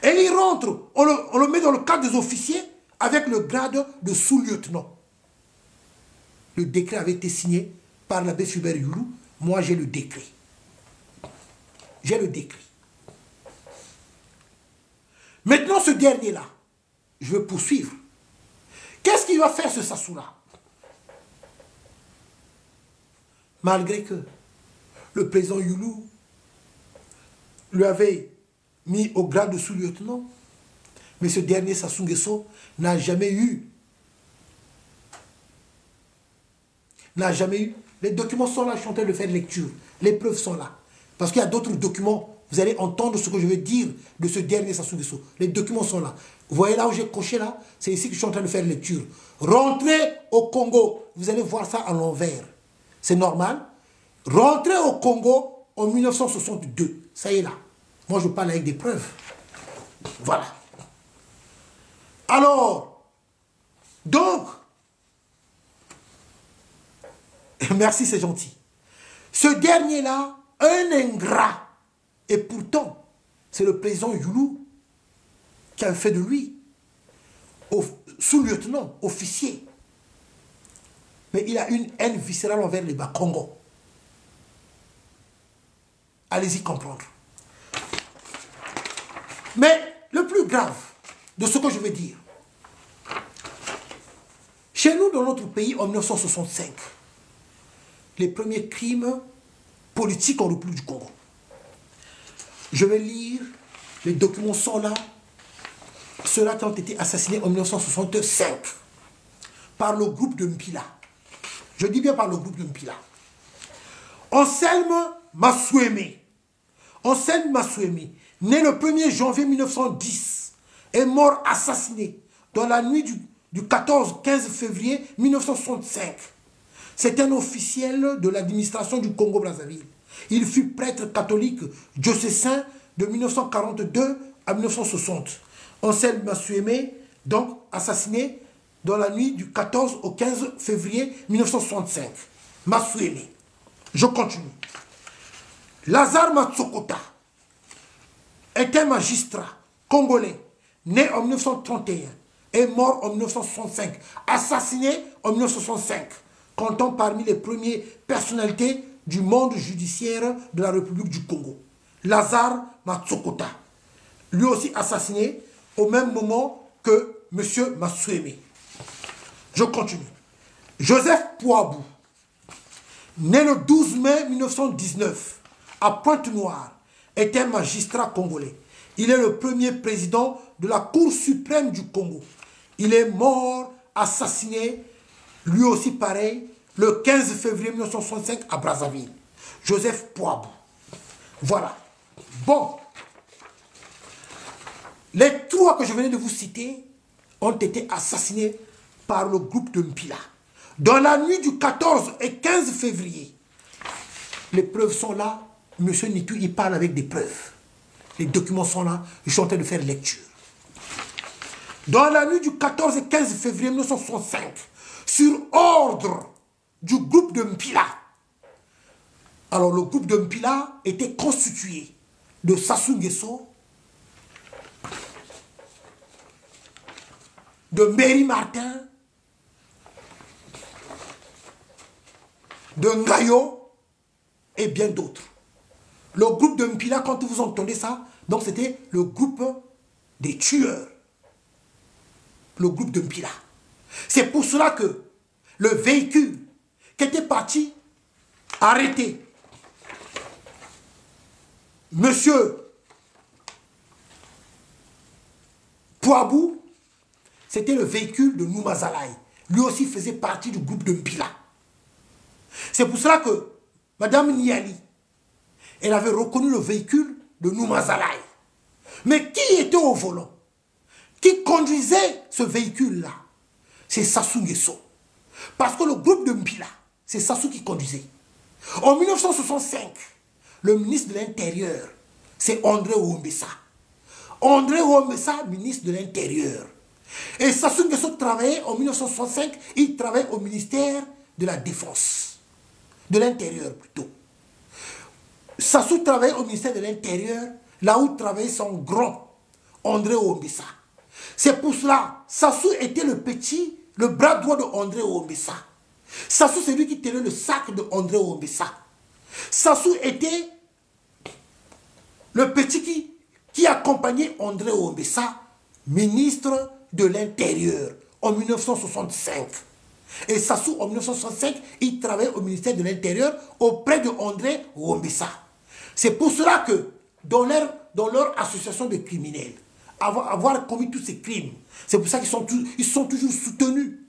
Et il rentre, on le met dans le cadre des officiers avec le grade de sous-lieutenant. Le décret avait été signé par l'abbé Fulbert Youlou. Moi, j'ai le décret. J'ai le décret. Maintenant, ce dernier-là, je vais poursuivre. Qu'est-ce qu'il va faire, ce Sassou-là? Malgré que le président Youlou lui avait mis au grade de sous-lieutenant, mais ce dernier Sassou Nguesso n'a jamais eu. Les documents sont là, je suis en train de faire lecture. Les preuves sont là. Parce qu'il y a d'autres documents. Vous allez entendre ce que je veux dire de ce dernier Sassou Nguesso. Les documents sont là. Vous voyez là où j'ai coché là? C'est ici que je suis en train de faire lecture. Rentrez au Congo. Vous allez voir ça à l'envers. C'est normal. Rentrez au Congo en 1962. Ça y est là. Moi, je parle avec des preuves. Voilà. Alors, donc, merci, c'est gentil. Ce dernier-là, un ingrat. Et pourtant, c'est le président Youlou qui a fait de lui sous-lieutenant, officier. Mais il a une haine viscérale envers les Bas-Congo. Allez-y comprendre. Mais le plus grave de ce que je veux dire, chez nous, dans notre pays, en 1965, les premiers crimes politiques en République du Congo. Je vais lire, les documents sont là, ceux-là qui ont été assassinés en 1965 par le groupe de Mpila. Je dis bien par le groupe de Mpila. Anselme Masouémé. Anselme Masouémé, né le 1er janvier 1910, est mort assassiné dans la nuit du 14-15 février 1965. C'est un officiel de l'administration du Congo-Brazzaville. Il fut prêtre catholique diocésain de 1942 à 1960. Anselme Masouémé, donc assassiné dans la nuit du 14 au 15 février 1965. Masouémé. Je continue. Lazare Matsokota est un magistrat congolais, né en 1931 et mort en 1965, assassiné en 1965, comptant parmi les premières personnalités du monde judiciaire de la République du Congo. Lazare Matsokota, lui aussi assassiné au même moment que M. Masouémé. Je continue. Joseph Pouabou, né le 12 mai 1919 à Pointe-Noire, est un magistrat congolais. Il est le premier président de la Cour suprême du Congo. Il est mort, assassiné, lui aussi pareil, le 15 février 1965 à Brazzaville. Joseph Pouabou. Voilà. Bon. Les trois que je venais de vous citer ont été assassinés par le groupe de Mpila. Dans la nuit du 14 et 15 février, les preuves sont là, Monsieur Nitou, il parle avec des preuves. Les documents sont là, je suis en train de faire lecture. Dans la nuit du 14 et 15 février 1965, sur ordre du groupe de Mpila, alors le groupe de Mpila était constitué de Sassou Nguesso, de Mbéri Martin, de Ngayo et bien d'autres. Le groupe de Mpila, quand vous entendez ça, donc c'était le groupe des tueurs. Le groupe de Mpila. C'est pour cela que le véhicule qui était parti arrêter Monsieur Pouabou, c'était le véhicule de Noumazalaï. Lui aussi faisait partie du groupe de Mpila. C'est pour cela que Madame Niali, elle avait reconnu le véhicule de Noumazalaï. Mais qui était au volant? Qui conduisait ce véhicule-là? C'est Sassou Nguesso. Parce que le groupe de Mpila, c'est Sassou qui conduisait. En 1965, le ministre de l'Intérieur, c'est André Oumbessa. André Oumbessa, ministre de l'Intérieur. Et Sassou Nguesso travaillait en 1965, il travaillait au ministère de la Défense. De l'Intérieur plutôt. Sassou travaillait au ministère de l'Intérieur, là où travaillait son grand, André Oumbessa. C'est pour cela, Sassou était le bras droit de André Oumbessa. Sassou, c'est lui qui tenait le sac de André Oumbessa. Sassou était le petit qui accompagnait André Oumbessa, ministre de l'Intérieur, en 1965. Et Sassou, en 1965, il travaillait au ministère de l'Intérieur auprès de André Oumbessa. C'est pour cela que, dans leur association de criminels, avoir commis tous ces crimes, c'est pour ça qu'ils sont toujours soutenus.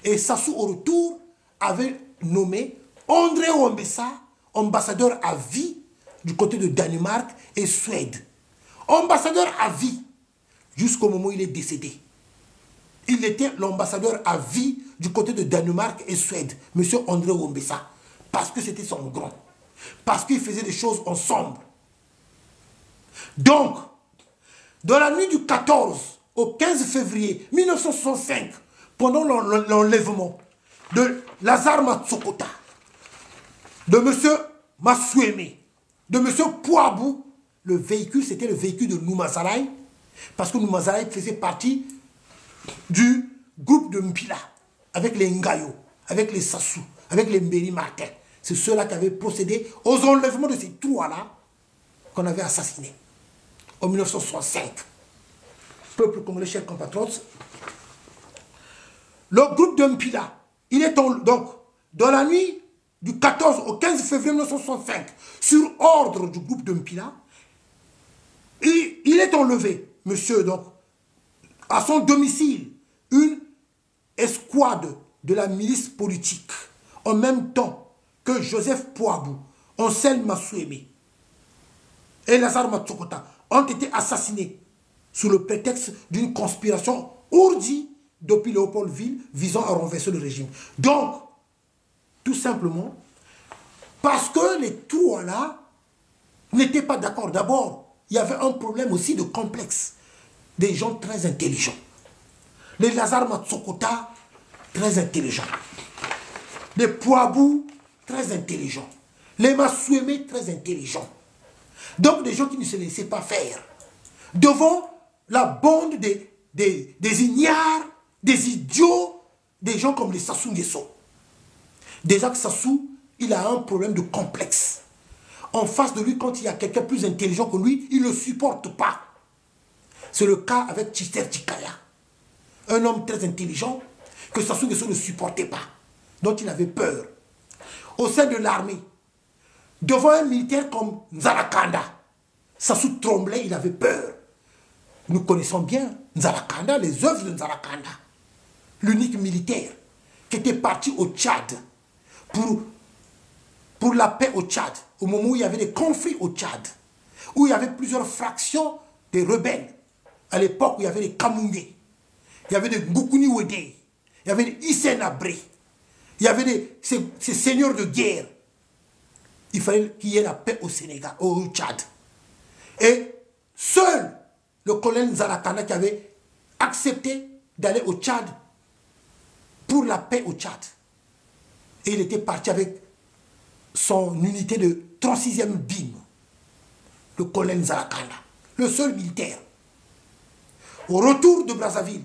Et Sassou, au retour, avait nommé André Oumbessa ambassadeur à vie du côté de Danemark et Suède. Ambassadeur à vie, jusqu'au moment où il est décédé. Il était l'ambassadeur à vie du côté de Danemark et Suède, M. André Oumbessa, parce que c'était son grand, parce qu'ils faisaient des choses ensemble. Donc, dans la nuit du 14 au 15 février 1965, pendant l'enlèvement de Lazare Matsokota, de M. Masueme, de M. Pouabou, le véhicule, c'était le véhicule de Noumazalaï, parce que Noumazalaï faisait partie du groupe de Mpila, avec les Ngayo, avec les Sassou, avec les Mbéri Martin. C'est ceux-là qui avaient procédé aux enlèvements de ces trois-là qu'on avait assassinés en 1965. Peuple congolais, chers compatriotes, le groupe de Mpila, il est donc dans la nuit du 14 au 15 février 1965, sur ordre du groupe de Mpila, il est enlevé, monsieur, donc, à son domicile, une escouade de la milice politique, en même temps que Joseph Pouabou, Ansel Masueme et Lazare Matsokota ont été assassinés sous le prétexte d'une conspiration ourdie depuis Léopoldville visant à renverser le régime. Donc, tout simplement, parce que les trois-là n'étaient pas d'accord. D'abord, il y avait un problème aussi de complexe. Des gens très intelligents. Les Lazare Matsokota, très intelligents. Les Pouabou, très intelligents. Les Masueme, très intelligents. Donc, des gens qui ne se laissaient pas faire. Devant la bande des ignares, des idiots, des gens comme les Sassou Nguesso. Déjà que Sassou, il a un problème de complexe. En face de lui, quand il y a quelqu'un plus intelligent que lui, il ne le supporte pas. C'est le cas avec Tchister Tchikaya. Un homme très intelligent que Sassou Nguesso ne supportait pas, dont il avait peur. Au sein de l'armée, devant un militaire comme Nzarakanda, Sassou tremblait, il avait peur. Nous connaissons bien Nzarakanda, les œuvres de Nzarakanda. L'unique militaire qui était parti au Tchad pour la paix au Tchad, au moment où il y avait des conflits au Tchad, où il y avait plusieurs fractions des rebelles, à l'époque où il y avait des Kamungé, il y avait des Ngoukouni Wede, il y avait des Hissène Abré, il y avait ces seigneurs de guerre il fallait qu'il y ait la paix au Sénégal, au Tchad. Et seul le colonel Nzalakanda qui avait accepté d'aller au Tchad pour la paix au Tchad. Et il était parti avec son unité de 36e BIM, le colonel Nzalakanda, le seul militaire. Au retour de Brazzaville,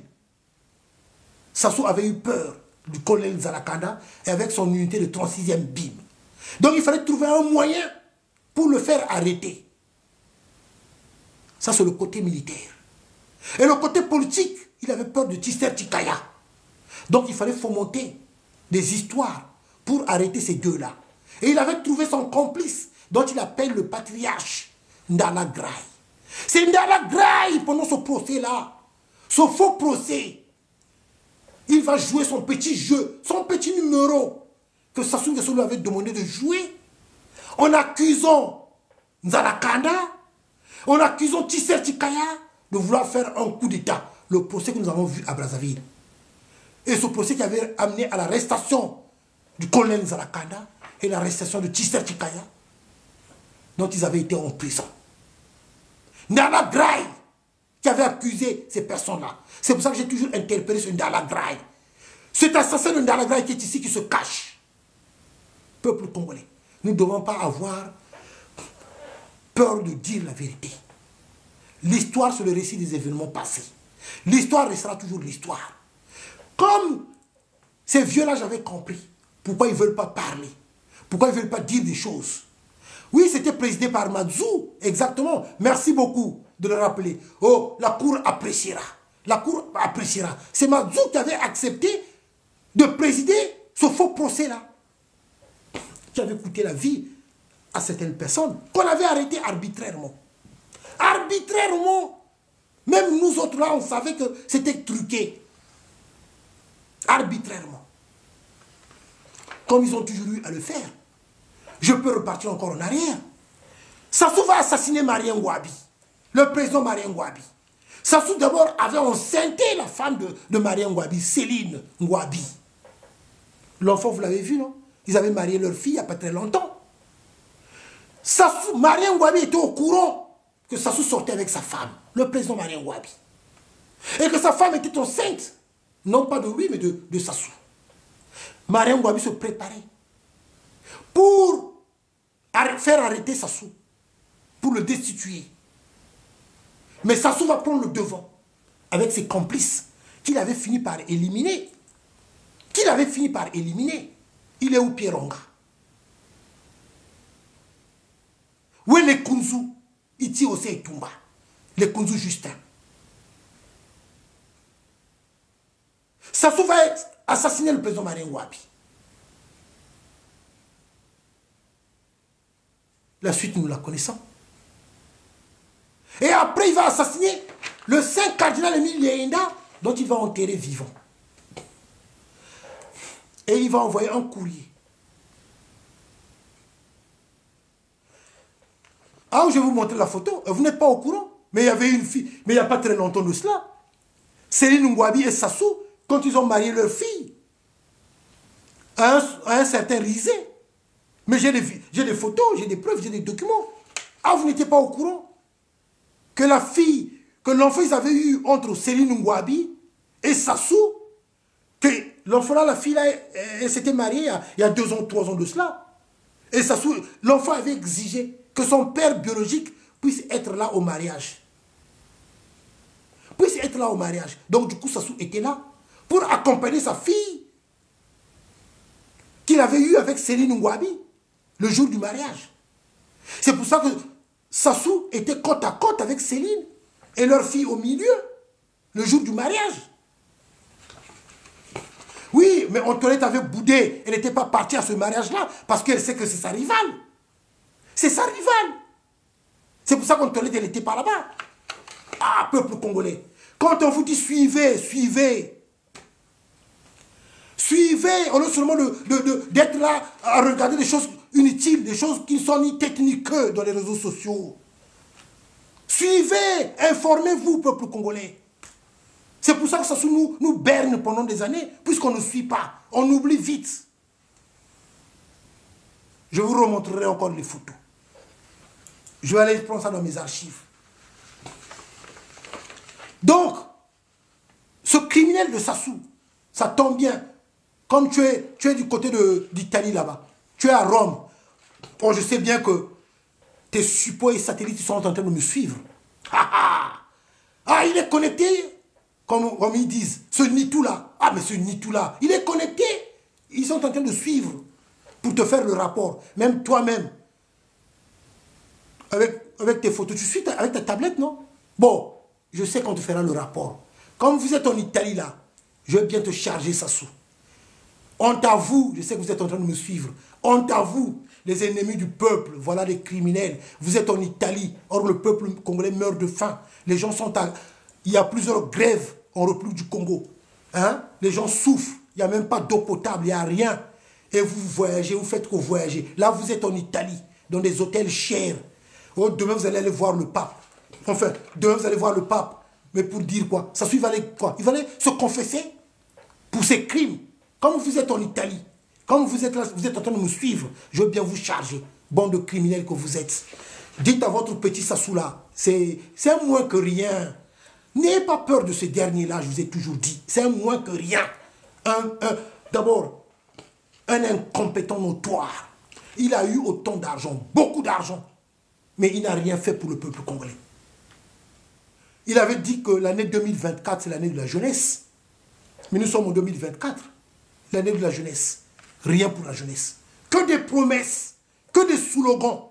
Sassou avait eu peur du colonel Nzalakanda et avec son unité de 36e BIM. Donc il fallait trouver un moyen pour le faire arrêter. Ça, c'est le côté militaire. Et le côté politique, il avait peur de Tister Tikaya. Donc il fallait fomenter des histoires pour arrêter ces deux-là. Et il avait trouvé son complice, dont il appelle le patriarche Ndala Graï. C'est Ndala Graï, pendant ce procès-là, ce faux procès, il va jouer son petit jeu, son petit numéro que Sassou Nguesso lui avait demandé de jouer en accusant Nzalakanda, en accusant Tister Tikaya de vouloir faire un coup d'État. Le procès que nous avons vu à Brazzaville. Et ce procès qui avait amené à l'arrestation du colonel Nzalakanda et l'arrestation de Tister Tikaya, dont ils avaient été en prison. Ndala Graï qui avait accusé ces personnes-là. C'est pour ça que j'ai toujours interpellé ce Ndala Graï. Cet assassin de Ndala Graï qui est ici, qui se cache. Peuple congolais, nous ne devons pas avoir peur de dire la vérité. L'histoire, c'est le récit des événements passés. L'histoire restera toujours l'histoire. Comme ces vieux-là, j'avais compris pourquoi ils ne veulent pas parler. Pourquoi ils ne veulent pas dire des choses. Oui, c'était présidé par Mazou, exactement. Merci beaucoup de le rappeler. Oh, la Cour appréciera. La Cour appréciera. C'est Mazou qui avait accepté de présider ce faux procès-là, qui avait coûté la vie à certaines personnes, qu'on avait arrêté arbitrairement. Arbitrairement. Même nous autres là, on savait que c'était truqué. Arbitrairement. Comme ils ont toujours eu à le faire. Je peux repartir encore en arrière. Sassou va assassiner Marien Ngouabi, le président Marien Ngouabi. Sassou d'abord avait enceinté la femme de Marien Ngouabi, Céline Ngouabi. L'enfant, vous l'avez vu, non? Ils avaient marié leur fille il n'y a pas très longtemps. Marien Ngouabi était au courant que Sassou sortait avec sa femme, le président Marien Ngouabi. Et que sa femme était enceinte, non pas de lui, mais de Sassou. Marien Ngouabi se préparait pour faire arrêter Sassou, pour le destituer. Mais Sassou va prendre le devant avec ses complices qu'il avait fini par éliminer. Il est où Pieronga? Où est les Kunzu? Iti Ose et Tumba. Les Kunzu Justin. Sassou va assassiner le président Marien Ngouabi. La suite, nous la connaissons. Et après, il va assassiner le saint cardinal Émile Léinda, dont il va enterrer vivant. Et il va envoyer un courrier. Ah, je vais vous montrer la photo. Vous n'êtes pas au courant. Mais il y avait une fille, mais il n'y a pas très longtemps de cela. Céline Ngouabi et Sassou, quand ils ont marié leur fille, à un certain Rizé. Mais j'ai des photos, j'ai des preuves, j'ai des documents. Ah, vous n'étiez pas au courant que la fille, que l'enfant ils avaient eu entre Céline Ngouabi et Sassou, que l'enfant là, la fille là, elle s'était mariée il y a 2 ans, 3 ans de cela. Et Sassou, l'enfant avait exigé que son père biologique puisse être là au mariage. Donc du coup, Sassou était là pour accompagner sa fille qu'il avait eue avec Céline Ngouabi le jour du mariage. C'est pour ça que Sassou était côte à côte avec Céline et leur fille au milieu le jour du mariage. Oui, mais Antoinette avait boudé. Elle n'était pas partie à ce mariage-là parce qu'elle sait que c'est sa rivale. C'est sa rivale. C'est pour ça qu'Antoinette, elle n'était pas là-bas. Ah, peuple congolais. Quand on vous dit suivez, suivez. Suivez, au lieu seulement d'être là à regarder des choses inutiles, des choses qui ne sont ni techniques que dans les réseaux sociaux. Suivez, informez-vous, peuple congolais. C'est pour ça que ça nous berne pendant des années, puisqu'on ne suit pas. On oublie vite. Je vous remontrerai encore les photos. Je vais aller prendre ça dans mes archives. Donc, ce criminel de Sassou, ça tombe bien. Comme tu es du côté d'Italie là-bas, tu es à Rome. Oh, je sais bien que tes supports et satellites sont en train de me suivre. Ah, il est connecté, comme ils disent. Ce Nitou là. Ah, mais ce Nitou là, il est connecté. Ils sont en train de suivre pour te faire le rapport. Même toi-même. Avec tes photos. Tu suis avec ta tablette, non? Bon, je sais qu'on te fera le rapport. Comme vous êtes en Italie là, je vais bien te charger Sassou. Honte à vous, je sais que vous êtes en train de me suivre. Honte à vous, les ennemis du peuple, voilà les criminels. Vous êtes en Italie, or le peuple congolais meurt de faim. Les gens sont à... Il y a plusieurs grèves en République du Congo. Hein? Les gens souffrent, il n'y a même pas d'eau potable, il n'y a rien. Et vous voyagez, vous faites que voyager. Là, vous êtes en Italie, dans des hôtels chers. Oh, demain, vous allez aller voir le pape. Enfin, demain, vous allez voir le pape. Mais pour dire quoi? Sassou, il va aller quoi? Il va aller se confesser pour ses crimes. Comme vous êtes en Italie, comme vous êtes là, vous êtes en train de me suivre, je veux bien vous charger, bande de criminels que vous êtes. Dites à votre petit Sassou là, c'est un moins que rien. N'ayez pas peur de ce dernier-là, je vous ai toujours dit. C'est un moins que rien. D'abord, un incompétent notoire. Il a eu autant d'argent, beaucoup d'argent, mais il n'a rien fait pour le peuple congolais. Il avait dit que l'année 2024, c'est l'année de la jeunesse. Mais nous sommes en 2024. L'année de la jeunesse. Rien pour la jeunesse. Que des promesses. Que des slogans.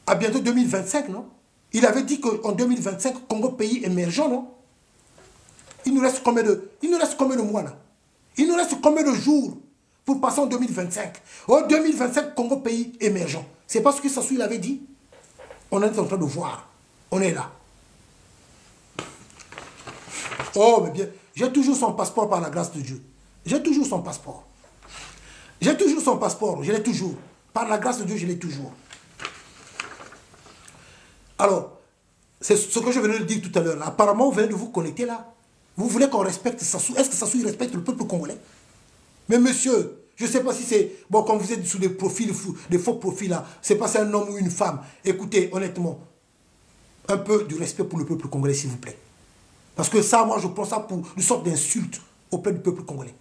À bientôt 2025, non? Il avait dit qu'en 2025, Congo pays émergent, non? Il nous reste combien de mois, là? Il nous reste combien de jours pour passer en 2025? En 2025, Congo pays émergent. C'est pas ce que Sassou il avait dit? On est en train de voir. On est là. Oh, mais bien, j'ai toujours son passeport par la grâce de Dieu. J'ai toujours son passeport. J'ai toujours son passeport, je l'ai toujours. Par la grâce de Dieu, je l'ai toujours. Alors, c'est ce que je venais de dire tout à l'heure. Apparemment, vous venez de vous connecter là. Vous voulez qu'on respecte Sassou. Est-ce que Sassou il respecte le peuple congolais? Mais monsieur, je ne sais pas si c'est... Bon, quand vous êtes sous des profils, des faux profils là, c'est pas c'est un homme ou une femme. Écoutez, honnêtement, un peu du respect pour le peuple congolais, s'il vous plaît. Parce que ça, moi, je prends ça pour une sorte d'insulte auprès du peuple congolais.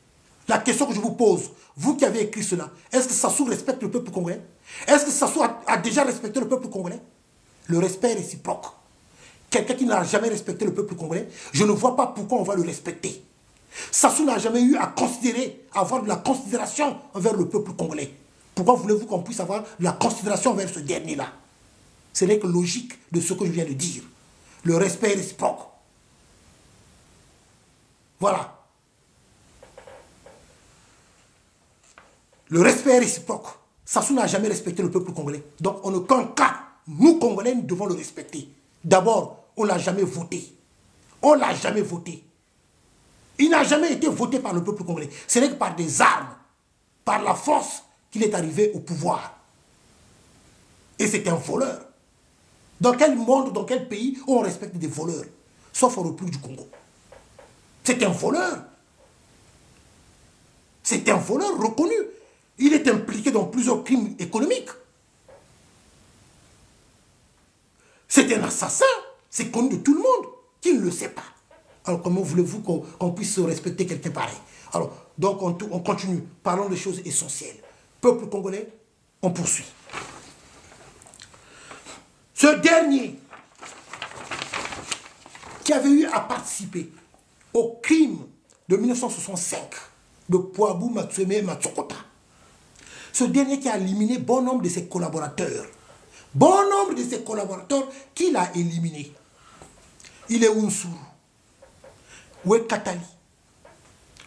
La question que je vous pose, vous qui avez écrit cela, est-ce que Sassou respecte le peuple congolais? Est-ce que Sassou a déjà respecté le peuple congolais? Le respect est réciproque. Quelqu'un qui n'a jamais respecté le peuple congolais, je ne vois pas pourquoi on va le respecter. Sassou n'a jamais eu à considérer, à avoir de la considération envers le peuple congolais. Pourquoi voulez-vous qu'on puisse avoir de la considération envers ce dernier-là? Ce n'est que logique de ce que je viens de dire. Le respect est réciproque. Voilà. Le respect est réciproque. Sassou n'a jamais respecté le peuple congolais. Donc, en aucun cas, nous, Congolais, nous devons le respecter. D'abord, on ne l'a jamais voté. On ne l'a jamais voté. Il n'a jamais été voté par le peuple congolais. Ce n'est que par des armes, par la force qu'il est arrivé au pouvoir. Et c'est un voleur. Dans quel monde, dans quel pays on respecte des voleurs? Sauf en République du Congo. C'est un voleur. C'est un voleur reconnu. Il est impliqué dans plusieurs crimes économiques. C'est un assassin. C'est connu de tout le monde. Qui ne le sait pas? Alors comment voulez-vous qu'on puisse respecter quelqu'un pareil? Alors, donc on continue. Parlons des choses essentielles. Peuple congolais, on poursuit. Ce dernier qui avait eu à participer au crime de 1965 de Poabou Matsueme et Matsokota. Ce dernier qui a éliminé bon nombre de ses collaborateurs. Bon nombre de ses collaborateurs qu'il a éliminés. Il est Unsuru. Où est Katali?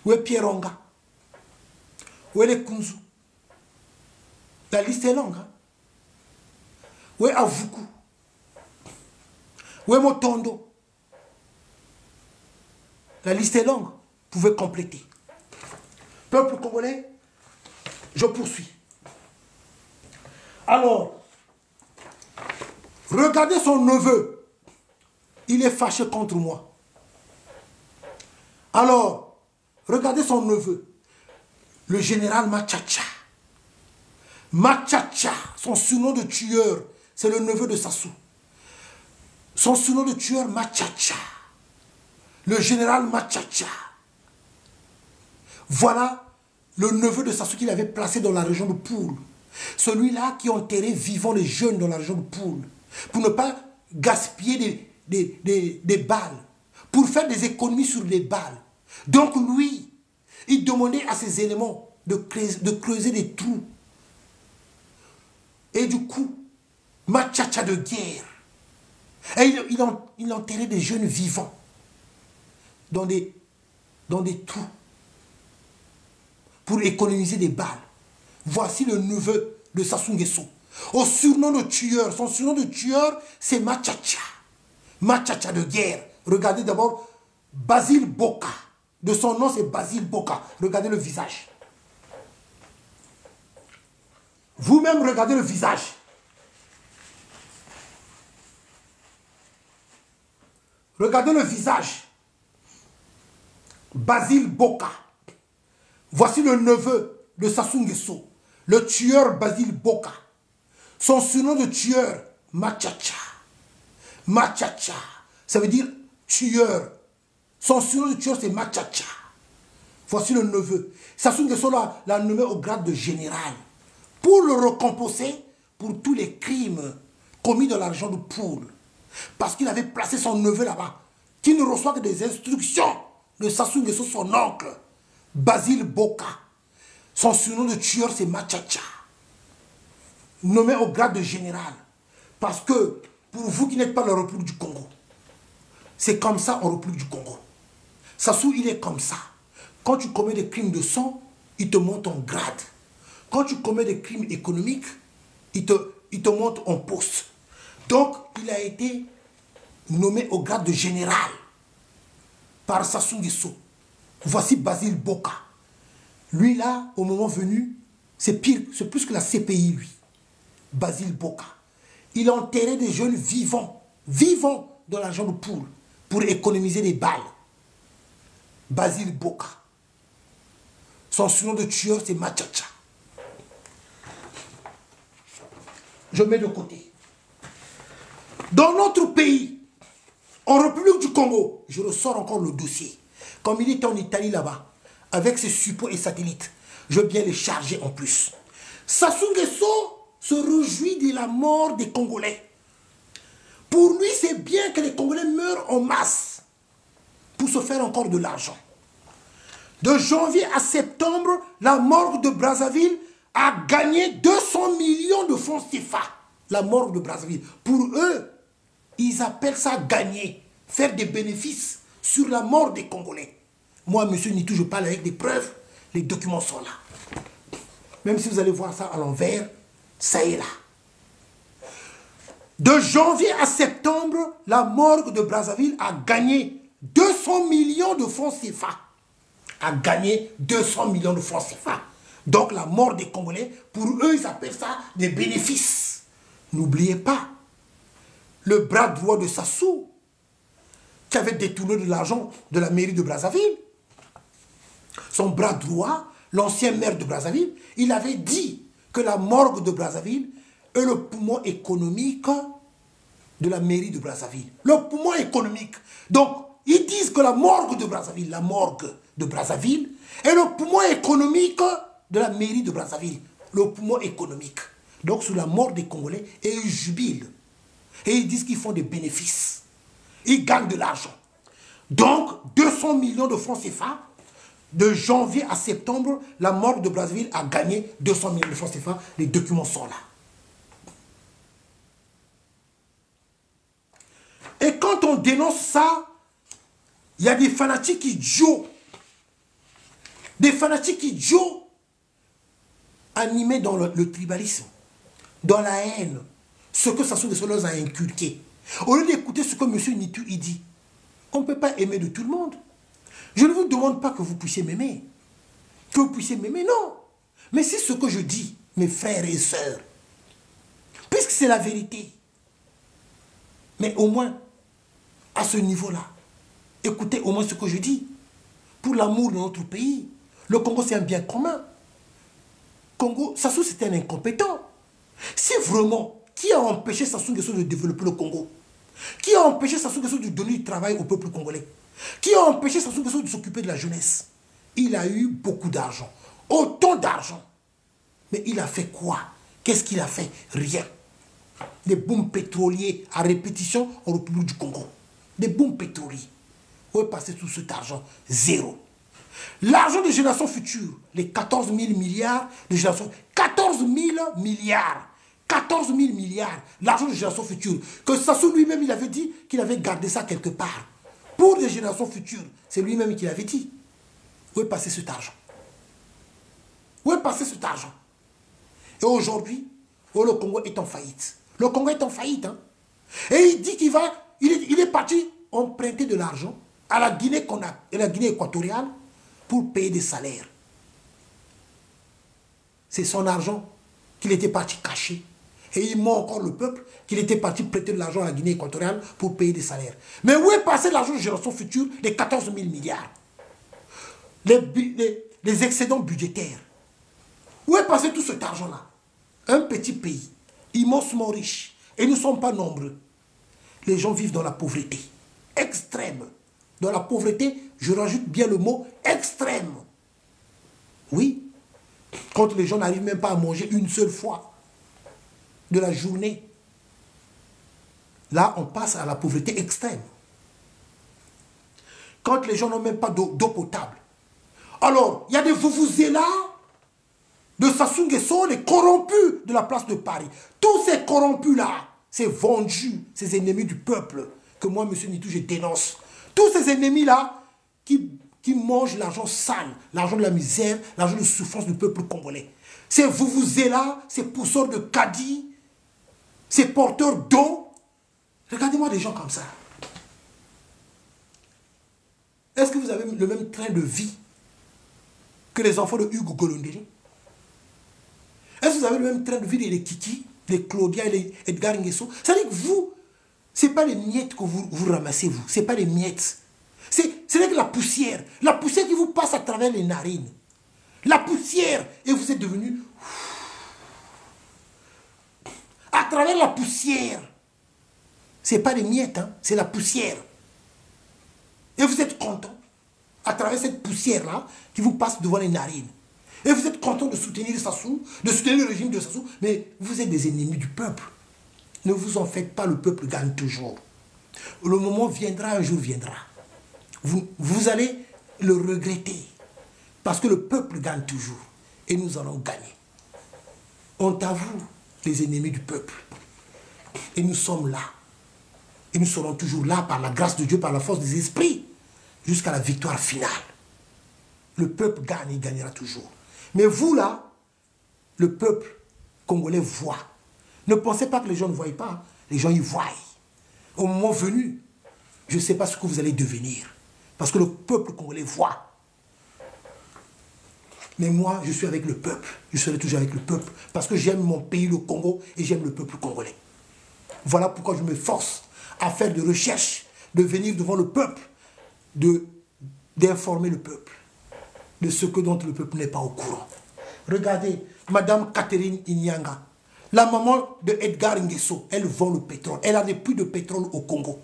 Où est Pieronga? Où est les Kunzu? La liste est longue. Hein? Où est Avuku? Où est Motondo? La liste est longue. Vous pouvez compléter. Peuple congolais, je poursuis. Alors, regardez son neveu. Il est fâché contre moi. Alors, regardez son neveu, le général Machacha. Machacha, son surnom de tueur, c'est le neveu de Sassou. Son surnom de tueur, Machacha. Le général Machacha. Voilà le neveu de Sassou qu'il avait placé dans la région de Poul. Celui-là qui enterrait vivant les jeunes dans la région de Poul. Pour ne pas gaspiller des balles. Pour faire des économies sur les balles. Donc lui, il demandait à ses éléments de creuser des trous. Et du coup, Machacha de guerre. Et il enterrait des jeunes vivants dans des trous pour économiser des balles. Voici le neveu de Sassou Nguesso. Au surnom de tueur, son surnom de tueur, c'est Machacha. Machacha de guerre. Regardez d'abord Basile Boka. De son nom, c'est Basile Boka. Regardez le visage. Vous-même, regardez le visage. Regardez le visage. Basile Boka. Voici le neveu de Sassou Nguesso. Le tueur Basile Boka. Son surnom de tueur, Machacha. Machacha. Ça veut dire tueur. Son surnom de tueur, c'est Machacha. Voici le neveu. Sassou Nguesso l'a nommé au grade de général. Pour le récompenser pour tous les crimes commis dans la région de Poul. Parce qu'il avait placé son neveu là-bas. Qui ne reçoit que des instructions de Sassou Nguesso, son oncle. Basile Boka. Son surnom de tueur, c'est Machacha. Nommé au grade de général. Parce que, pour vous qui n'êtes pas la République du Congo, c'est comme ça en République du Congo. Sassou, il est comme ça. Quand tu commets des crimes de sang, il te monte en grade. Quand tu commets des crimes économiques, il te monte en poste. Donc, il a été nommé au grade de général par Sassou Nguesso. Voici Basile Boka. Lui là, au moment venu, c'est pire, c'est plus que la CPI lui. Basile Boka. Il a enterré des jeunes vivants dans la région de Poul pour économiser des balles. Basile Boka. Son surnom de tueur, c'est Machacha. Je mets de côté. Dans notre pays, en République du Congo, je ressors encore le dossier. Comme il était en Italie là-bas, avec ses supports et satellites, je veux bien les charger en plus. Sassou Nguesso se réjouit de la mort des Congolais. Pour lui, c'est bien que les Congolais meurent en masse pour se faire encore de l'argent. De janvier à septembre, la morgue de Brazzaville a gagné 200 millions de francs CFA. La morgue de Brazzaville. Pour eux, ils appellent ça gagner, faire des bénéfices sur la mort des Congolais. Moi, monsieur Nitou, je parle avec des preuves. Les documents sont là. Même si vous allez voir ça à l'envers, ça est là. De janvier à septembre, la morgue de Brazzaville a gagné 200 millions de francs CFA. A gagné 200 millions de francs CFA. Donc la mort des Congolais, pour eux, ils appellent ça des bénéfices. N'oubliez pas, le bras droit de Sassou, qui avait détourné de l'argent de la mairie de Brazzaville, son bras droit, l'ancien maire de Brazzaville, il avait dit que la morgue de Brazzaville est le poumon économique de la mairie de Brazzaville. Le poumon économique. Donc, ils disent que la morgue de Brazzaville est le poumon économique de la mairie de Brazzaville. Le poumon économique. Donc, sur la mort des Congolais, et ils jubilent. Et ils disent qu'ils font des bénéfices. Ils gagnent de l'argent. Donc, 200 millions de francs CFA. De janvier à septembre, la morgue de Brazzaville a gagné 200 millions de francs CFA. Les documents sont là. Et quand on dénonce ça, il y a des fanatiques idiots. Des fanatiques idiots animés dans le tribalisme, dans la haine. Ce que Sassou Nguesso leur a inculqué. Au lieu d'écouter ce que M. Nitou il dit, on ne peut pas aimer de tout le monde. Je ne vous demande pas que vous puissiez m'aimer. Que vous puissiez m'aimer, non. Mais c'est ce que je dis, mes frères et sœurs. Puisque c'est la vérité. Mais au moins, à ce niveau-là, écoutez au moins ce que je dis. Pour l'amour de notre pays, le Congo c'est un bien commun. Congo, Sassou c'était un incompétent. Si vraiment, qui a empêché Sassou Nguesso de développer le Congo? Qui a empêché Sassou Nguesso de donner du travail au peuple congolais? Qui a empêché Sassou Nguesso de s'occuper de la jeunesse? Il a eu beaucoup d'argent. Autant d'argent. Mais il a fait quoi? Qu'est-ce qu'il a fait? Rien. Des bombes pétroliers à répétition en République du Congo. Des bombes pétroliers. Où est passé tout cet argent? Zéro. L'argent de génération future, les 14 000 milliards de génération... 14 000 milliards. 14 000 milliards. L'argent de génération future. Que Sassou lui-même, il avait dit qu'il avait gardé ça quelque part. Pour les générations futures. C'est lui-même qui l'avait dit. Où est passé cet argent? Où est passé cet argent? Et aujourd'hui, le Congo est en faillite. Le Congo est en faillite. Hein? Et il dit qu'il va... Il est parti emprunter de l'argent à la Guinée équatoriale pour payer des salaires. C'est son argent qu'il était parti cacher. Et il ment encore le peuple qu'il était parti prêter de l'argent à la Guinée équatoriale pour payer des salaires. Mais où est passé l'argent de génération future, les 14 000 milliards? Les excédents budgétaires. Où est passé tout cet argent-là? Un petit pays, immensement riche, et nous ne sommes pas nombreux. Les gens vivent dans la pauvreté extrême. Dans la pauvreté, je rajoute bien le mot extrême. Oui, quand les gens n'arrivent même pas à manger une seule fois de la journée, là on passe à la pauvreté extrême. Quand les gens n'ont même pas d'eau potable. Alors, il y a des vuvuzela de Sassou Nguesso, les corrompus de la place de Paris. Tous ces corrompus-là, ces vendus, ces ennemis du peuple, que moi, M. Nitou, je dénonce. Tous ces ennemis-là qui mangent l'argent sale, l'argent de la misère, l'argent de souffrance du peuple congolais. Ces vuvuzela, ces pousseurs de caddie, ces porteurs d'eau. Regardez-moi des gens comme ça. Est-ce que vous avez le même train de vie que les enfants de Hugo Golondiri? Est-ce que vous avez le même train de vie des Kiki, des Claudia et les Edgar Nguesso? C'est-à-dire que vous, ce n'est pas les miettes que vous ramassez, vous. Ce n'est pas les miettes. Ce n'est que la poussière. La poussière qui vous passe à travers les narines. La poussière. Et vous êtes devenu... À travers la poussière. Ce n'est pas les miettes, hein, c'est la poussière. Et vous êtes content, à travers cette poussière-là, qui vous passe devant les narines. Et vous êtes content de soutenir Sassou, de soutenir le régime de Sassou, mais vous êtes des ennemis du peuple. Ne vous en faites pas, le peuple gagne toujours. Le moment viendra, un jour viendra. Vous allez le regretter, parce que le peuple gagne toujours, et nous allons gagner. Honte à vous, les ennemis du peuple. Et nous sommes là. Et nous serons toujours là par la grâce de Dieu, par la force des esprits, jusqu'à la victoire finale. Le peuple gagne, il gagnera toujours. Mais vous là, le peuple congolais voit. Ne pensez pas que les gens ne voient pas. Les gens y voient. Au moment venu, je ne sais pas ce que vous allez devenir. Parce que le peuple congolais voit. Mais moi, je suis avec le peuple. Je serai toujours avec le peuple. Parce que j'aime mon pays, le Congo, et j'aime le peuple congolais. Voilà pourquoi je me force à faire des recherches, de venir devant le peuple, d'informer le peuple de ce que dont le peuple n'est pas au courant. Regardez, Madame Catherine Inyanga, la maman de Edgar Nguesso, elle vend le pétrole. Elle a des puits de pétrole au Congo.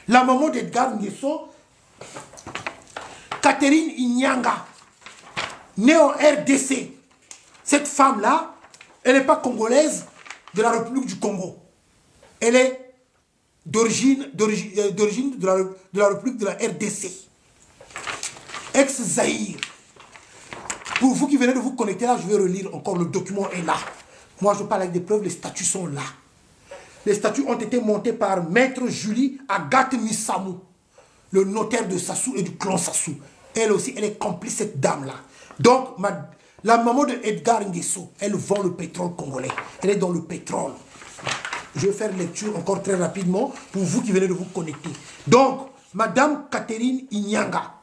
La maman d'Edgar Nguesso, Catherine Inyanga, née en RDC. Cette femme-là, elle n'est pas congolaise de la République du Congo. Elle est d'origine de la République de la RDC. Ex-Zaïre. Pour vous qui venez de vous connecter là, je vais relire encore, le document est là. Moi je parle avec des preuves, les statuts sont là. Les statuts ont été montés par Maître Julie Agathe Missamou, le notaire de Sassou et du clan Sassou. Elle aussi, elle est complice, cette dame-là. Donc, la maman de Edgar Nguesso, elle vend le pétrole congolais. Elle est dans le pétrole. Je vais faire lecture encore très rapidement pour vous qui venez de vous connecter. Donc, Madame Catherine Inyanga,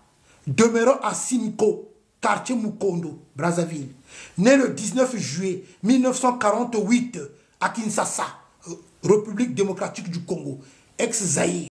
demeurant à Simiko, quartier Mukondo, Brazzaville, née le 19 juillet 1948 à Kinshasa, République démocratique du Congo, ex-Zaïre.